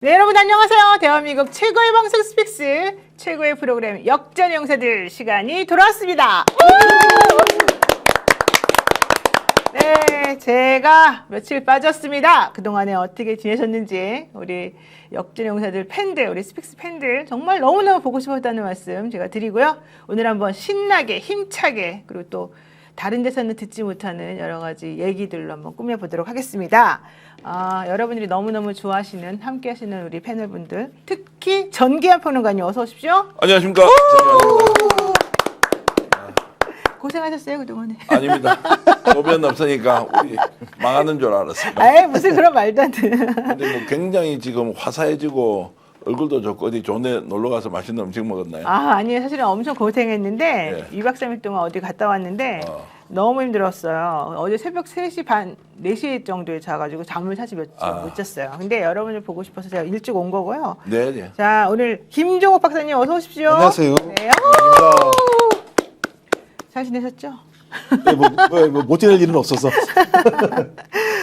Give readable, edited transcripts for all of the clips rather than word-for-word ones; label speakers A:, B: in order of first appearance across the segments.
A: 네, 여러분 안녕하세요. 대한민국 최고의 방송 스픽스, 최고의 프로그램 역전의 용사들 시간이 돌아왔습니다. 네, 제가 며칠 빠졌습니다. 그동안에 어떻게 지내셨는지 우리 역전의 용사들 팬들, 우리 스픽스 팬들 정말 너무너무 보고 싶었다는 말씀 제가 드리고요. 오늘 한번 신나게, 힘차게, 그리고 또 다른 데서는 듣지 못하는 여러 가지 얘기들로 한번 꾸며보도록 하겠습니다. 여러분들이 너무너무 좋아하시는, 함께 하시는 우리 패널분들, 특히 전기한 평론가님 어서 오십시오.
B: 안녕하십니까.
A: 고생하셨어요, 그동안에.
B: 아닙니다. 소변 없으니까 우리 망하는 줄 알았습니다.
A: 아이, 무슨 그런 말도 안 돼.
B: 근데 뭐 굉장히 지금 화사해지고 얼굴도 좋고 어디 좋은 데 놀러 가서 맛있는 음식 먹었나요?
A: 아니에요. 사실은 엄청 고생했는데,
B: 네.
A: 2박 3일 동안 어디 갔다 왔는데, 너무 힘들었어요. 어제 새벽 3시 반, 4시 정도에 자가지고 잠을 사실 못 잤어요. 근데 여러분을 보고 싶어서 제가 일찍 온 거고요.
B: 네, 네.
A: 자, 오늘 김종옥 박사님 어서 오십시오.
C: 안녕하세요.
A: 네. 잘 지내셨죠?
C: 네, 못 지낼 일은 없어서.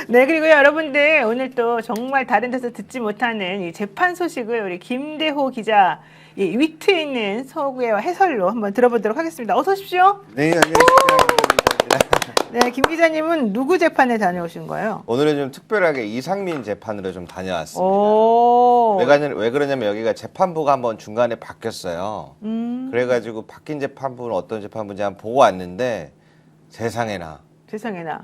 A: 네, 그리고 여러분들 오늘 또 정말 다른 데서 듣지 못하는 이 재판 소식을 우리 김대호 기자 이 위트 있는 소개와 해설로 한번 들어보도록 하겠습니다. 어서 오십시오.
D: 네, 안녕하십니까.
A: 네, 김 기자님은 누구 재판에 다녀오신 거예요?
D: 오늘은 좀 특별하게 이상민 재판으로 좀 다녀왔습니다.
A: 오.
D: 왜 그러냐면 여기가 재판부가 한번 중간에 바뀌었어요. 그래가지고 바뀐 재판부는 어떤 재판부인지 한번 보고 왔는데 세상에나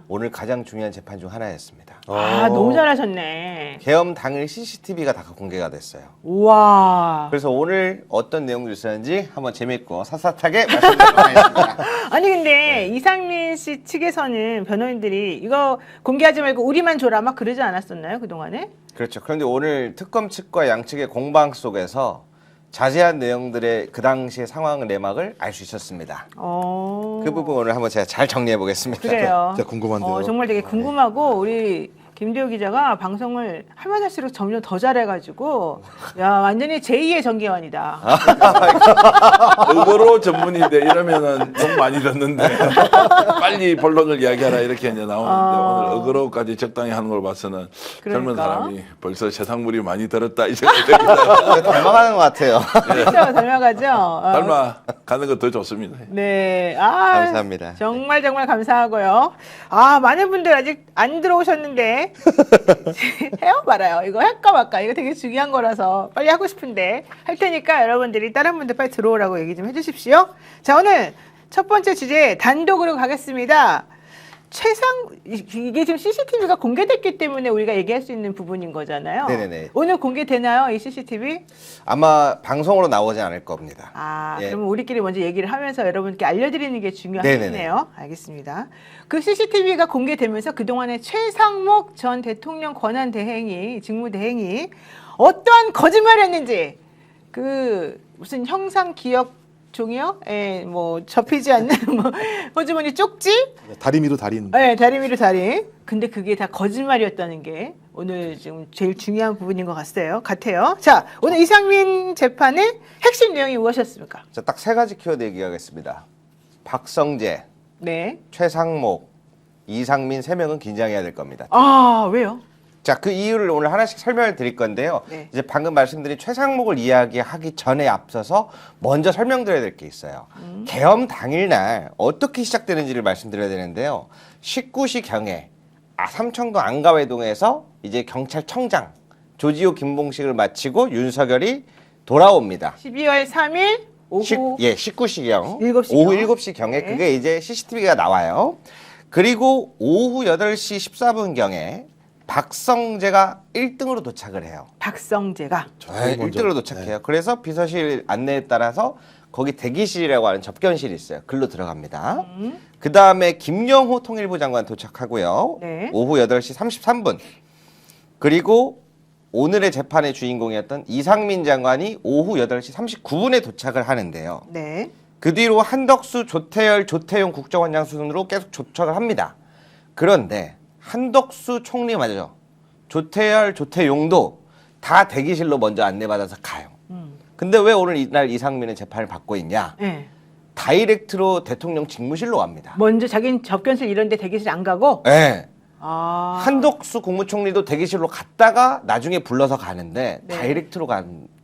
D: 오늘 가장 중요한 재판 중 하나였습니다.
A: 너무 잘하셨네.
D: 계엄 당일 CCTV가 다 공개가 됐어요.
A: 우와.
D: 그래서 오늘 어떤 내용들이 있었는지 한번 재밌고 샅샅하게 말씀드리도록 하겠습니다.
A: 아니 근데 이상민 씨 측에서는 변호인들이 이거 공개하지 말고 우리만 줘라 막 그러지 않았었나요, 그동안에?
D: 그렇죠. 그런데 오늘 특검 측과 양측의 공방 속에서 자세한 내용들의 그 당시의 상황 내막을 알 수 있었습니다. 그 부분 오늘 한번 제가 잘 정리해 보겠습니다.
A: 그래요.
C: 진짜 궁금한데요.
A: 정말 되게 궁금하고 우리 김대호 기자가 방송을 하면 할수록 점점 더 잘해가지고 야 완전히 제2의 정계환이다.
B: 의거로 전문인데 이러면은 돈 많이 듣는데 빨리 본론을 이야기하라 이렇게 이제 나오는데 오늘 의거로까지 적당히 하는 걸 봐서는 젊은
A: 그러니까.
B: 사람이 벌써 세상물이 많이 들었다 이 생각이 듭니다.
D: 닮아가는 것 같아요.
A: 그렇죠, 닮아가죠.
B: 닮아가는 거 더 좋습니다.
A: 네,
D: 감사합니다.
A: 정말 감사하고요. 많은 분들 아직 안 들어오셨는데 해요 말아요. 이거 할까 말까 이거 되게 중요한 거라서 빨리 하고 싶은데 할 테니까 여러분들이 다른 분들 빨리 들어오라고 얘기 좀 해주십시오. 자, 오늘 첫 번째 주제 단독으로 가겠습니다. 이게 지금 CCTV가 공개됐기 때문에 우리가 얘기할 수 있는 부분인 거잖아요.
D: 네네네.
A: 오늘 공개되나요, 이 CCTV?
D: 아마 방송으로 나오지 않을 겁니다. 예.
A: 그러면 우리끼리 먼저 얘기를 하면서 여러분께 알려드리는 게 중요하겠네요. 알겠습니다. 그 CCTV가 공개되면서 그동안에 최상목 전 대통령 권한대행이, 직무대행이 어떠한 거짓말을 했는지 무슨 형상기억 종이요? 예, 뭐 접히지 않는 호주머니 쪽지?
C: 다리미로 달인.
A: 네, 다리미로 다리. 근데 그게 다 거짓말이었다는 게 오늘 지금 제일 중요한 부분인 것 같아요. 자, 오늘 이상민 재판의 핵심 내용이 무엇이었습니까?
D: 자, 딱 세 가지 키워드 얘기하겠습니다. 박성재,
A: 네.
D: 최상목, 이상민 세 명은 긴장해야 될 겁니다.
A: 왜요?
D: 자, 그 이유를 오늘 하나씩 설명을 드릴 건데요.
A: 네.
D: 이제 방금 말씀드린 최상목을 이야기하기 전에 앞서서 먼저 설명드려야 될 게 있어요. 계엄 당일날 어떻게 시작되는지를 말씀드려야 되는데요. 19시 경에 삼청동 안가회동에서 이제 경찰청장 조지호 김봉식을 마치고 윤석열이 돌아옵니다.
A: 12월 3일 오후
D: 19시경
A: 7시
D: 오후 7시 경에
A: 네.
D: 그게 이제 CCTV가 나와요. 그리고 오후 8시 14분경에 박성재가 1등으로 도착을 해요.
A: 박성재가
D: 1등으로 도착해요. 그래서 비서실 안내에 따라서 거기 대기실이라고 하는 접견실이 있어요. 글로 들어갑니다. 그 다음에 김영호 통일부 장관 도착하고요.
A: 네.
D: 오후 8시 33분. 그리고 오늘의 재판의 주인공이었던 이상민 장관이 오후 8시 39분에 도착을 하는데요.
A: 네.
D: 그 뒤로 한덕수, 조태열, 조태용 국정원장 순으로 계속 도착을 합니다. 그런데 한덕수 총리마저 조태열, 조태용도 다 대기실로 먼저 안내받아서 가요. 근데 왜 오늘 이날 이상민은 재판을 받고 있냐?
A: 네.
D: 다이렉트로 대통령 직무실로 갑니다.
A: 먼저 자기는 접견실 이런 데 대기실 안 가고
D: 네.
A: 아.
D: 한덕수 국무총리도 대기실로 갔다가 나중에 불러서 가는데
A: 네.
D: 다이렉트로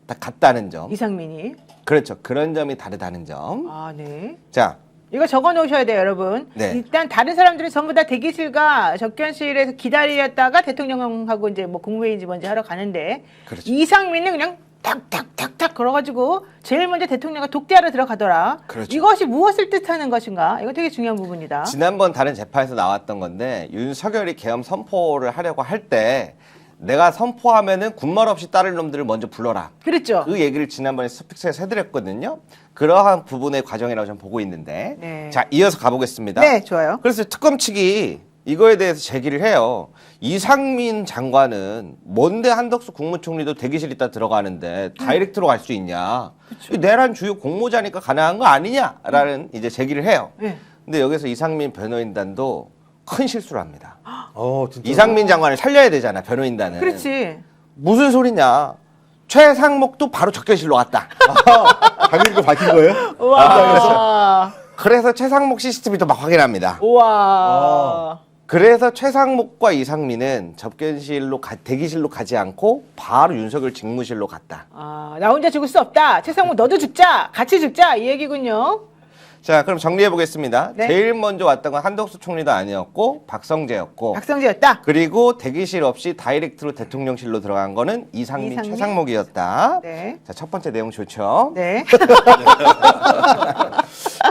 D: 갔다는 점.
A: 이상민이.
D: 그렇죠. 그런 점이 다르다는 점.
A: 아, 네.
D: 자,
A: 이거 적어 놓으셔야 돼요, 여러분.
D: 네.
A: 일단 다른 사람들은 전부 다 대기실과 접견실에서 기다렸다가 대통령하고 이제 뭐 국무회의인지 뭔지 하러 가는데
D: 그렇죠.
A: 이상민은 그냥 탁탁탁탁 걸어가지고 제일 먼저 대통령과 독대하러 들어가더라.
D: 그렇죠.
A: 이것이 무엇을 뜻하는 것인가? 이거 되게 중요한 부분이다.
D: 지난번 다른 재판에서 나왔던 건데 윤석열이 계엄 선포를 하려고 할 때 내가 선포하면은 군말 없이 따를 놈들을 먼저 불러라.
A: 그랬죠.
D: 그 얘기를 지난번에 스픽스에서 해드렸거든요. 그러한 부분의 과정이라고 저는 보고 있는데
A: 네.
D: 자 이어서 가보겠습니다.
A: 네, 좋아요.
D: 그래서 특검 측이 이거에 대해서 제기를 해요. 이상민 장관은 뭔데 한덕수 국무총리도 대기실 있다 들어가는데 다이렉트로 갈 수 있냐. 내란 주요 공모자니까 가능한 거 아니냐라는 이제 제기를 해요.
A: 네.
D: 근데 여기서 이상민 변호인단도 큰 실수를 합니다.
C: 진짜.
D: 이상민 장관을 살려야 되잖아, 변호인단은.
A: 그렇지.
D: 무슨 소리냐. 최상목도 바로 접견실로 왔다.
C: 자기 거 밝힌 거예요?
A: 우와.
D: 그래서 최상목 CCTV도 막 확인합니다.
A: 우와.
D: 그래서 최상목과 이상민은 접견실로 대기실로 가지 않고 바로 윤석열 직무실로 갔다.
A: 아, 나 혼자 죽을 수 없다. 최상무 너도 죽자. 같이 죽자. 이 얘기군요.
D: 자, 그럼 정리해 보겠습니다.
A: 네.
D: 제일 먼저 왔던 건 한덕수 총리도 아니었고 박성재였고
A: 박성재였다.
D: 그리고 대기실 없이 다이렉트로 대통령실로 들어간 거는 이상민,
A: 이상민?
D: 최상목이었다.
A: 네.
D: 자, 첫 번째 내용 좋죠.
A: 네.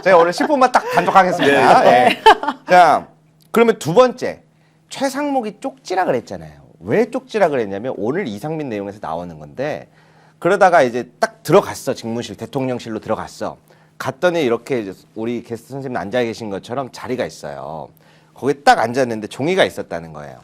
D: 제가 오늘 10분만 딱 단독하겠습니다. 예. 자, 그러면 두 번째 최상목이 쪽지라 그랬잖아요. 왜 쪽지라 그랬냐면 오늘 이상민 내용에서 나오는 건데 그러다가 이제 딱 들어갔어. 직무실 대통령실로 들어갔어. 갔더니 이렇게 이제 우리 게스트 선생님 앉아 계신 것처럼 자리가 있어요. 거기에 딱 앉았는데 종이가 있었다는 거예요.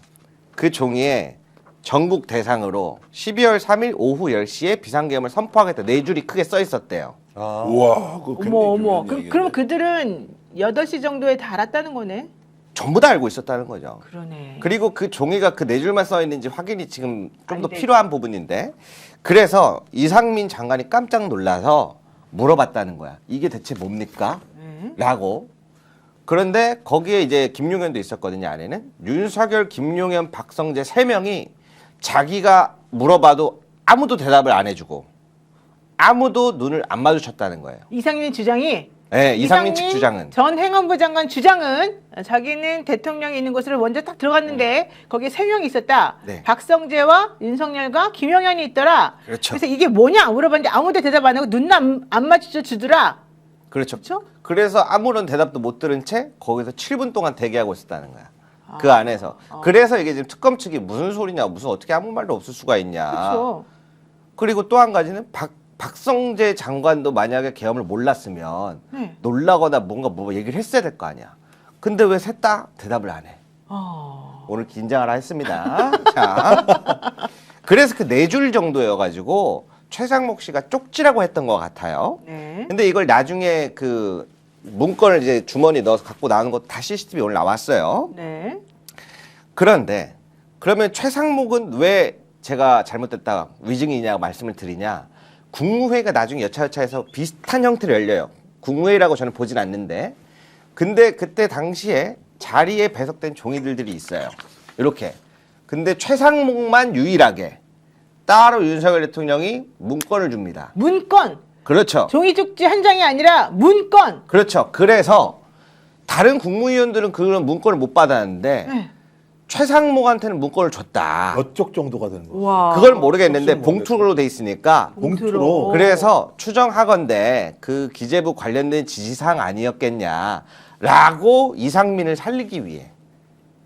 D: 그 종이에 전국 대상으로 12월 3일 오후 10시에 비상계엄을 선포하겠다. 네 줄이 크게 써 있었대요.
B: 우와, 그거 굉장히
A: 어머, 어머.
B: 중요한
A: 그럼
B: 얘기인데.
A: 그들은 8시 정도에 다 알았다는 거네?
D: 전부 다 알고 있었다는 거죠.
A: 그러네.
D: 그리고 그 종이가 그 네 줄만 써 있는지 확인이 지금 좀 더
A: 안 되죠.
D: 필요한 부분인데 그래서 이상민 장관이 깜짝 놀라서 물어봤다는 거야. 이게 대체 뭡니까?
A: 네.
D: 라고. 그런데 거기에 이제 김용현도 있었거든요, 안에는. 윤석열, 김용현, 박성재 세 명이 자기가 물어봐도 아무도 대답을 안 해주고 아무도 눈을 안 마주쳤다는 거예요.
A: 이상민 주장이
D: 네, 이상민 측 주장은.
A: 전 행안부 장관 주장은 자기는 대통령이 있는 곳으로 먼저 딱 들어갔는데 거기에 3명이 있었다.
D: 네.
A: 박성재와 윤석열과 김용현이 있더라.
D: 그렇죠.
A: 그래서 이게 뭐냐 물어봤는데 아무도 대답 안 하고 눈 안 마주쳐 주더라.
D: 그렇죠.
A: 그렇죠?
D: 그래서 아무런 대답도 못 들은 채 거기서 7분 동안 대기하고 있었다는 거야. 그 안에서. 그래서 이게 지금 특검 측이 무슨 소리냐, 무슨 어떻게 아무 말도 없을 수가 있냐.
A: 그렇죠.
D: 그리고 또 한 가지는 박성재 장관도 만약에 계엄을 몰랐으면
A: 네.
D: 놀라거나 뭔가 뭐 얘기를 했어야 될 거 아니야. 근데 왜 셋 다 대답을 안 해? 오늘 긴장하라 했습니다. 자, 그래서 그 네 줄 정도여가지고 최상목 씨가 쪽지라고 했던 것 같아요.
A: 네.
D: 근데 이걸 나중에 그 문건을 이제 주머니 넣어서 갖고 나오는 거 다 CCTV 오늘 나왔어요.
A: 네.
D: 그런데 그러면 최상목은 왜 제가 잘못됐다 위증이냐고 말씀을 드리냐. 국무회의가 나중에 여차여차해서 비슷한 형태로 열려요. 국무회의라고 저는 보진 않는데 근데 그때 당시에 자리에 배석된 종이들이 있어요. 이렇게. 근데 최상목만 유일하게 따로 윤석열 대통령이 문건을 줍니다.
A: 문건.
D: 그렇죠.
A: 종이 쪽지 한 장이 아니라 문건.
D: 그렇죠. 그래서 다른 국무위원들은 그런 문건을 못 받았는데
A: 네.
D: 최상목한테는 문건을 줬다.
C: 몇 쪽 정도가 되는 거예요?
A: 와.
D: 그걸 모르겠는데
C: 쪽수는
D: 봉투로 돼 있으니까
C: 봉투로.
D: 그래서 추정하건대 그 기재부 관련된 지시사항 아니었겠냐라고 이상민을 살리기 위해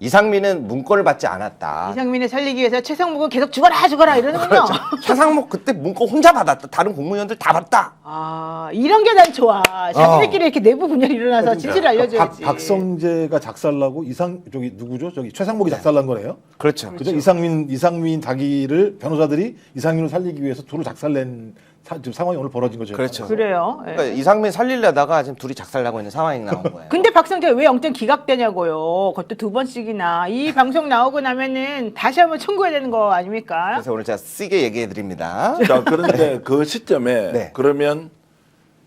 D: 이상민은 문건을 받지 않았다.
A: 이상민을 살리기 위해서 최상목은 계속 죽어라 이러는군요.
D: 그렇죠. 최상목 그때 문건 혼자 받았다. 다른 국무위원들 다 받다.
A: 아, 이런 게 난 좋아. 자기들끼리 이렇게 내부 분열이 일어나서 진실을 알려줘야지.
C: 박성재가 작살나고 저기 누구죠? 저기 최상목이 작살난 거네요.
D: 그렇죠.
C: 그죠? 이상민 자기를 변호사들이 이상민을 살리기 위해서 둘을 작살낸 지금 상황이 오늘 벌어진 거죠.
D: 그렇죠.
A: 그래요. 예.
D: 그러니까 이상민 살리려다가 지금 둘이 작살나고 있는 상황이 나온 거예요.
A: 근데 박성재 왜 영장 기각되냐고요. 그것도 2번씩이나. 이 방송 나오고 나면은 다시 한번 청구해야 되는 거 아닙니까?
D: 그래서 오늘 제가 세게 얘기해 드립니다.
B: 자, 그런데 그 시점에
D: 네.
B: 그러면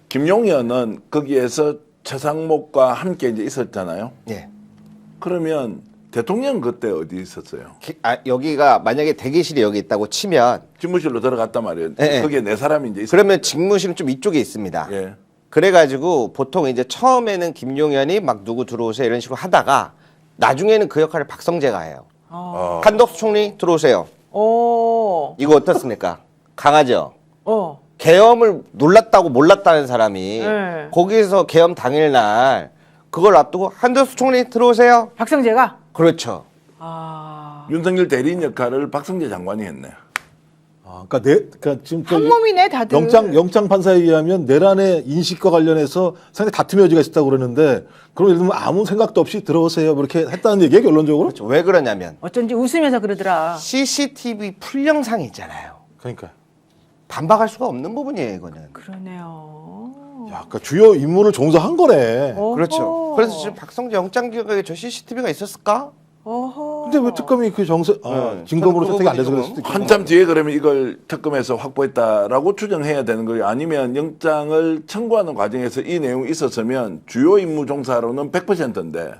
B: 김용현은 거기에서 최상목과 함께 이제 있었잖아요.
D: 예.
B: 그러면 대통령 그때 어디 있었어요?
D: 여기가 만약에 대기실이 여기 있다고 치면
B: 집무실로 들어갔단 말이에요.
D: 예,
B: 거기에 네 사람이 이제 있어요.
D: 그러면 직무실은 좀 이쪽에 있습니다.
B: 예.
D: 그래가지고 보통 이제 처음에는 김용현이 막 누구 들어오세요 이런 식으로 하다가 나중에는 그 역할을 박성재가 해요. 한덕수 총리 들어오세요.
A: 오.
D: 이거 어떻습니까? 강하죠?
A: 어.
D: 계엄을 놀랐다고 몰랐다는 사람이
A: 네.
D: 거기서 계엄 당일날 그걸 앞두고 한덕수 총리 들어오세요.
A: 박성재가?
D: 그렇죠.
A: 아.
B: 윤석열 대리인 역할을 박성재 장관이 했네요.
C: 그러니까 지금
A: 한 몸이네 다들.
C: 영장 판사에 의하면 내란의 인식과 관련해서 상당히 다툼의 여지가 있다고 그러는데 그럼 예를 들면 아무 생각도 없이 들어오세요 그렇게 했다는 얘기예요 결론적으로?
D: 그렇죠. 왜 그러냐면
A: 어쩐지 웃으면서 그러더라.
D: CCTV 풀 영상이 있잖아요.
C: 그러니까.
D: 반박할 수가 없는 부분이에요, 이거는.
A: 그러네요.
C: 야, 그러니까 주요 임무를 종사한 거네.
A: 어허.
D: 그렇죠. 그래서 지금 박성재 영장 기각에 저 CCTV가 있었을까?
A: 어허.
C: 근데 왜 특검이 그 증거물로
D: 저는 그
C: 채택이 안 돼서
D: 부분이
C: 그럴 수도 있고.
B: 한참 뒤에 그러면 이걸 특검에서 확보했다라고 추정해야 되는 거예요. 아니면 영장을 청구하는 과정에서 이 내용이 있었으면 주요 임무 종사로는 100%인데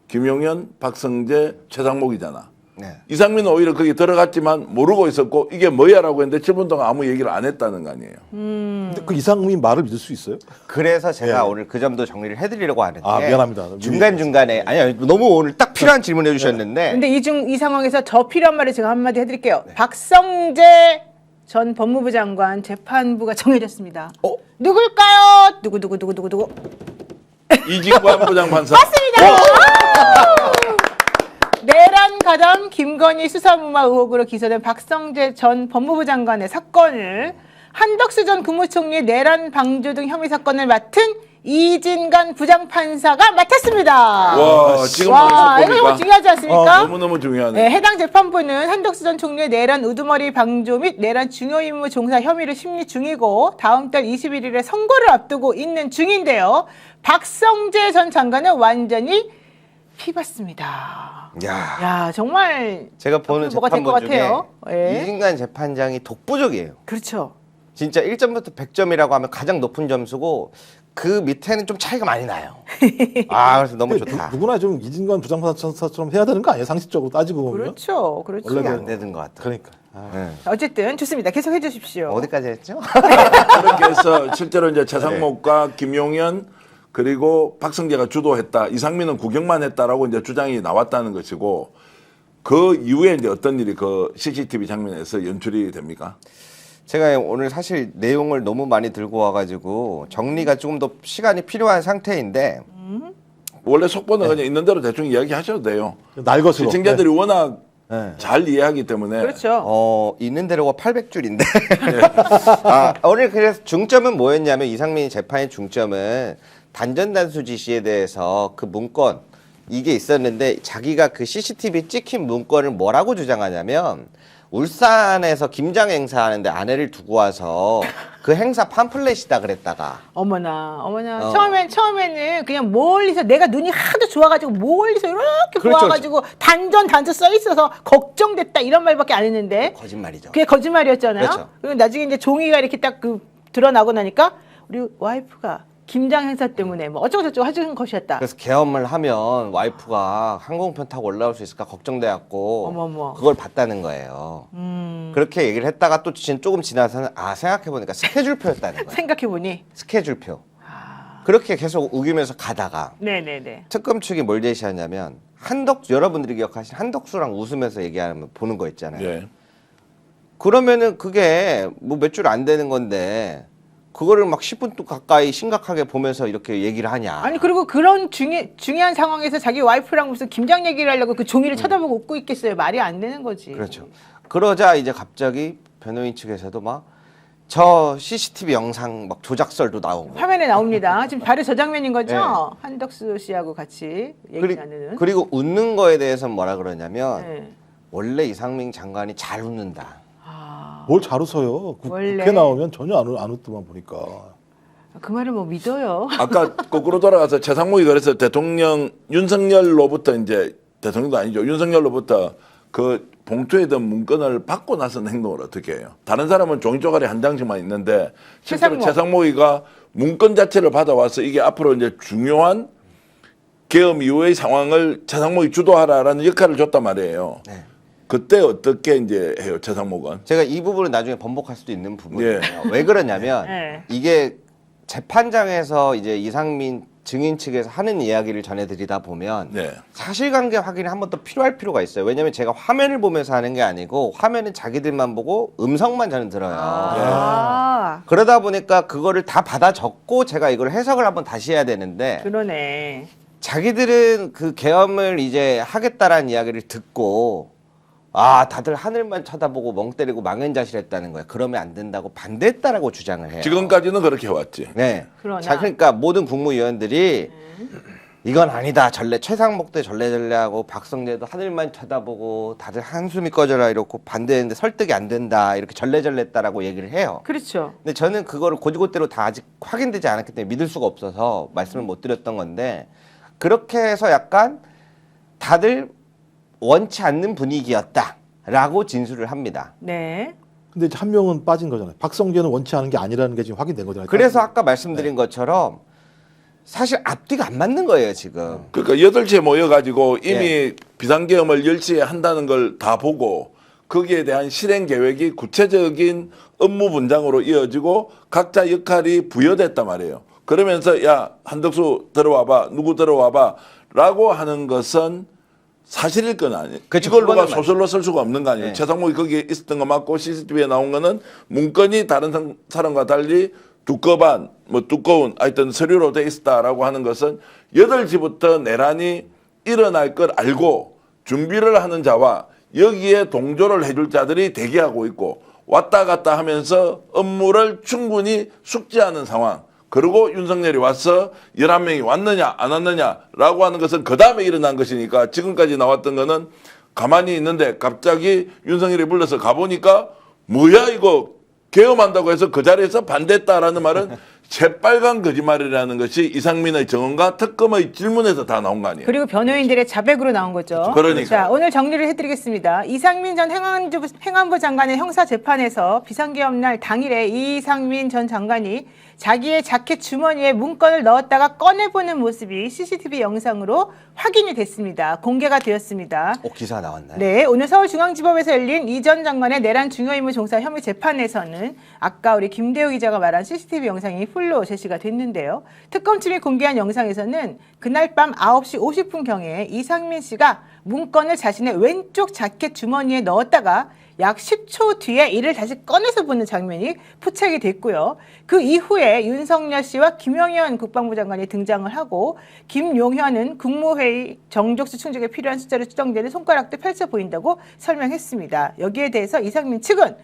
B: 김용현, 박성재, 최상목이잖아.
D: 네.
B: 이상민은 오히려 거기 들어갔지만 모르고 있었고 이게 뭐야라고 했는데 7분 동안 아무 얘기를 안 했다는 거 아니에요.
C: 근데 그 이상민 말을 믿을 수 있어요?
D: 그래서 제가
C: 예.
D: 오늘 그 점도 정리를 해드리려고 하는데.
C: 아, 미안합니다.
D: 중간중간에. 아니요, 너무 오늘 딱 필요한 질문 해주셨는데.
A: 근데 이 상황에서 저 필요한 말을 제가 한마디 해드릴게요. 박성재 전 법무부 장관 재판부가 정해졌습니다. 누굴까요? 누구.
B: 이진관 부장판사.
A: 내란 가담 김건희 수사무마 의혹으로 기소된 박성재 전 법무부 장관의 사건을 한덕수 전 국무총리 내란 방조 등 혐의 사건을 맡은 이진관 부장판사가 맡았습니다.
B: 와, 지금
A: 와, 이거
B: 보니까
A: 너무 중요하지 않습니까?
B: 너무너무 중요하네.
A: 네, 해당 재판부는 한덕수 전 총리의 내란 우두머리 방조 및 내란 중요 임무 종사 혐의를 심리 중이고 다음 달 21일에 선고를 앞두고 있는 중인데요. 박성재 전 장관은 완전히 피봤습니다. 야, 정말
D: 제가 보는
A: 앞으로 뭐가 될 것
D: 재판부 중에
A: 같아요. 예.
D: 이진관 재판장이 독보적이에요.
A: 그렇죠.
D: 진짜 1점부터 100점이라고 하면 가장 높은 점수고 그 밑에는 좀 차이가 많이 나요. 그래서 너무
C: 근데
D: 좋다.
C: 누구나 좀 이진관 부장판사처럼 해야 되는 거 아니에요? 상식적으로 따지고 보면.
A: 그렇죠.
C: 원래
D: 그게 안 되는 것 같아요.
C: 그러니까.
D: 네.
A: 어쨌든 좋습니다. 계속 해주십시오.
D: 어디까지 했죠?
B: 그렇게 해서 실제로 이제 최상목과 김용현 그리고 박성재가 주도했다. 이상민은 구경만 했다라고 이제 주장이 나왔다는 것이고 그 이후에 이제 어떤 일이 그 CCTV 장면에서 연출이 됩니까?
D: 제가 오늘 사실 내용을 너무 많이 들고 와가지고 정리가 조금 더 시간이 필요한 상태인데
B: 원래 속보는 그냥 있는 대로 대충 이야기하셔도 돼요.
C: 날 것으로.
B: 시청자들이 워낙
C: 네.
B: 잘 이해하기 때문에
A: 그렇죠.
D: 있는 대로가 800줄인데. 오늘 그래서 중점은 뭐였냐면 이상민 재판의 중점은 단전단수 지시에 대해서 그 문건 이게 있었는데 자기가 그 CCTV 찍힌 문건을 뭐라고 주장하냐면 울산에서 김장 행사하는데 아내를 두고 와서 그 행사 팜플렛이다 그랬다가
A: 어머나. 처음에는 그냥 멀리서 내가 눈이 하도 좋아가지고 멀리서 이렇게
D: 그렇죠,
A: 보아가지고 단전 써 있어서 걱정됐다 이런 말밖에 안 했는데
D: 거짓말이죠.
A: 그게 거짓말이었잖아요.
D: 그렇죠.
A: 그리고 나중에 이제 종이가 이렇게 딱 드러나고 나니까 우리 와이프가 김장 행사 때문에 뭐 어쩌고저쩌고 하는 것이었다.
D: 그래서 계엄을 하면 와이프가 항공편 타고 올라올 수 있을까 걱정돼갖고
A: 어머머.
D: 그걸 봤다는 거예요. 그렇게 얘기를 했다가 또 조금 지나서는 생각해보니까 스케줄표였다는 거예요.
A: 생각해보니.
D: 스케줄표. 그렇게 계속 우기면서 가다가
A: 네네네.
D: 특검 측이 뭘 제시하냐면 여러분들이 기억하신 한덕수랑 웃으면서 얘기하면 보는 거 있잖아요.
B: 예.
D: 그러면은 그게 뭐 몇 줄 안 되는 건데 그거를 막 10분 또 가까이 심각하게 보면서 이렇게 얘기를 하냐.
A: 아니 그리고 그런 중요한 상황에서 자기 와이프랑 무슨 김장 얘기를 하려고 그 종이를 쳐다보고 웃고 있겠어요. 말이 안 되는 거지.
D: 그렇죠. 그러자 이제 갑자기 변호인 측에서도 막 저 CCTV 영상 막 조작설도 나오고.
A: 화면에 나옵니다. 지금 바로 저 장면인 거죠?
D: 네.
A: 한덕수 씨하고 같이 얘기 나누는.
D: 그리고 웃는 거에 대해서는 뭐라 그러냐면
A: 네.
D: 원래 이상민 장관이 잘 웃는다.
C: 뭘 잘 웃어요.
A: 원래.
C: 국회 나오면 전혀 안 웃더만 보니까.
A: 그 말을 뭐 믿어요.
B: 아까 거꾸로 돌아가서 최상목이 그래서 대통령 윤석열로부터 이제 대통령도 아니죠. 윤석열로부터 그 봉투에 든 문건을 받고 나선 행동을 어떻게 해요? 다른 사람은 종이 쪼가리 한 장씩만 있는데 실제로
A: 최상목.
B: 최상목이가 문건 자체를 받아와서 이게 앞으로 이제 중요한 계엄 이후의 상황을 최상목이 주도하라라는 역할을 줬단 말이에요.
D: 네.
B: 그때 어떻게 이제 해요, 최상목은?
D: 제가 이 부분은 나중에 번복할 수도 있는 부분이에요.
B: 예.
D: 왜 그러냐면
A: 네.
D: 이게 재판장에서 이제 이상민 증인 측에서 하는 이야기를 전해드리다 보면
B: 네.
D: 사실관계 확인이 한 번 더 필요할 필요가 있어요. 왜냐하면 제가 화면을 보면서 하는 게 아니고 화면은 자기들만 보고 음성만 저는 들어요.
A: 아,
D: 그러다 보니까 그거를 다 받아 적고 제가 이걸 해석을 한번 다시 해야 되는데
A: 그러네.
D: 자기들은 그 계엄을 이제 하겠다라는 이야기를 듣고 아 다들 하늘만 쳐다보고 멍 때리고 망연자실했다는 거예요. 그러면 안 된다고 반대했다라고 주장을 해요.
B: 지금까지는 그렇게 해왔지.
D: 네.
A: 그러나.
D: 자, 그러니까 모든 국무위원들이 이건 아니다. 최상목도 전례전례하고 박성재도 하늘만 쳐다보고 다들 한숨이 꺼져라 이렇고 반대했는데 설득이 안 된다. 이렇게 전례전례했다라고 얘기를 해요.
A: 그렇죠.
D: 근데 저는 그거를 고지고대로 다 아직 확인되지 않았기 때문에 믿을 수가 없어서 말씀을 못 드렸던 건데 그렇게 해서 약간 다들 원치 않는 분위기였다라고 진술을 합니다.
A: 네.
C: 근데 이제 한 명은 빠진 거잖아요. 박성재는 원치 않은 게 아니라는 게 지금 확인된 거잖아요.
D: 그래서 아까 말씀드린 것처럼 사실 앞뒤가 안 맞는 거예요, 지금.
B: 그러니까 8시에 모여가지고 이미
D: 예.
B: 비상계엄을 10시에 한다는 걸 다 보고 거기에 대한 실행 계획이 구체적인 업무 분장으로 이어지고 각자 역할이 부여됐단 말이에요. 그러면서 야 한덕수 들어와봐, 누구 들어와봐 라고 하는 것은 사실일 건 아니에요.
D: 그렇죠.
B: 이걸 누가
D: 그거는
B: 소설로 쓸 수가 없는 거 아니에요.
D: 네.
B: 최상목이 거기에 있었던 거 맞고 CCTV에 나온 거는 문건이 다른 사람과 달리 두꺼운 하여튼 서류로 돼 있었다라고 하는 것은 8시부터 내란이 일어날 걸 알고 준비를 하는 자와 여기에 동조를 해줄 자들이 대기하고 있고 왔다 갔다 하면서 업무를 충분히 숙지하는 상황. 그리고 윤석열이 와서 11명이 왔느냐 안 왔느냐라고 하는 것은 그 다음에 일어난 것이니까 지금까지 나왔던 거는 가만히 있는데 갑자기 윤석열이 불러서 가보니까 뭐야 이거 계엄한다고 해서 그 자리에서 반대했다라는 말은 새빨간 거짓말이라는 것이 이상민의 증언과 특검의 질문에서 다 나온 거 아니에요.
A: 그리고 변호인들의 자백으로 나온 거죠.
B: 그러니까요.
A: 자, 오늘 정리를 해드리겠습니다. 이상민 전 행안부 장관의 형사 재판에서 비상계엄 날 당일에 이상민 전 장관이 자기의 자켓 주머니에 문건을 넣었다가 꺼내보는 모습이 CCTV 영상으로 확인이 됐습니다. 공개가 되었습니다.
D: 기사 나왔나요?
A: 네, 오늘 서울중앙지법에서 열린 이 전 장관의 내란 중요임무 종사 혐의 재판에서는 아까 우리 김대호 기자가 말한 CCTV 영상이 풀로 제시가 됐는데요. 특검팀이 공개한 영상에서는 그날 밤 9시 50분경에 이상민 씨가 문건을 자신의 왼쪽 자켓 주머니에 넣었다가 약 10초 뒤에 이를 다시 꺼내서 보는 장면이 포착이 됐고요. 그 이후에 윤석열 씨와 김용현 국방부 장관이 등장을 하고 김용현은 국무회의 정족수 충족에 필요한 숫자로 추정되는 손가락도 펼쳐 보인다고 설명했습니다. 여기에 대해서 이상민 측은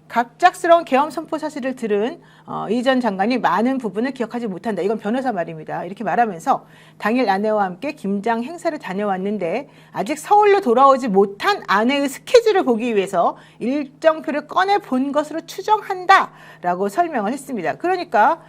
A: 갑작스러운 계엄 선포 사실을 들은 이 전 장관이 많은 부분을 기억하지 못한다. 이건 변호사 말입니다. 이렇게 말하면서 당일 아내와 함께 김장 행사를 다녀왔는데 아직 서울로 돌아오지 못한 아내의 스케줄을 보기 위해서 일정표를 꺼내 본 것으로 추정한다라고 설명을 했습니다. 그러니까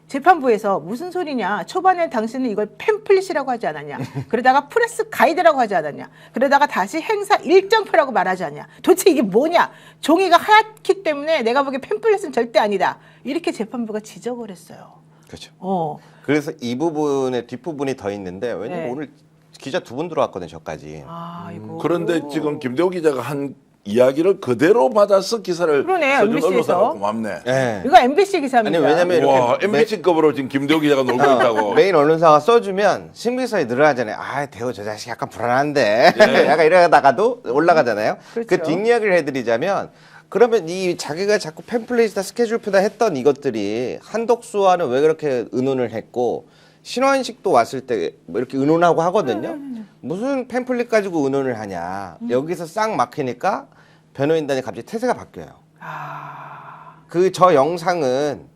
A: 재판부에서 무슨 소리냐. 초반에 당신은 이걸 팸플릿이라고 하지 않았냐. 그러다가 프레스 가이드라고 하지 않았냐. 그러다가 다시 행사 일정표라고 말하지 않냐. 도대체 이게 뭐냐. 종이가 하얗기 때문에 내가 보기에 팸플릿은 절대 아니다. 이렇게 재판부가 지적을 했어요.
D: 그렇죠. 그래서 이 부분의 뒷부분이 더 있는데 왜냐면
A: 네.
D: 오늘 기자 2분 들어왔거든요, 저까지.
A: 아이고.
B: 그런데 지금 김대호 기자가 한 이야기를 그대로 받아서 기사를
A: 그러네,
B: 써준
A: MBC 에서.
B: 언론사가 고맙네.
D: 네.
A: 이거 MBC 기사입니다.
D: 아니 왜냐면
B: 와
D: 이렇게
B: MBC급으로 지금 김대호 기자가 놀고 있다고.
D: 메인 언론사가 써주면 신빙성이 늘어나잖아요. 아, 대호 저 자식 약간 불안한데.
B: 예.
D: 약간 이러다가도 올라가잖아요.
A: 그렇죠.
D: 그 뒷이야기를 해드리자면 그러면 이 자기가 자꾸 팸플릿이다 스케줄표다 했던 이것들이 한덕수와는 왜 그렇게 의논을 했고 신원식도 왔을 때뭐 이렇게 의논하고 하거든요. 무슨 팸플릿 가지고 의논을 하냐. 여기서 싹 막히니까 변호인단이 갑자기 태세가 바뀌어요. 그 저 영상은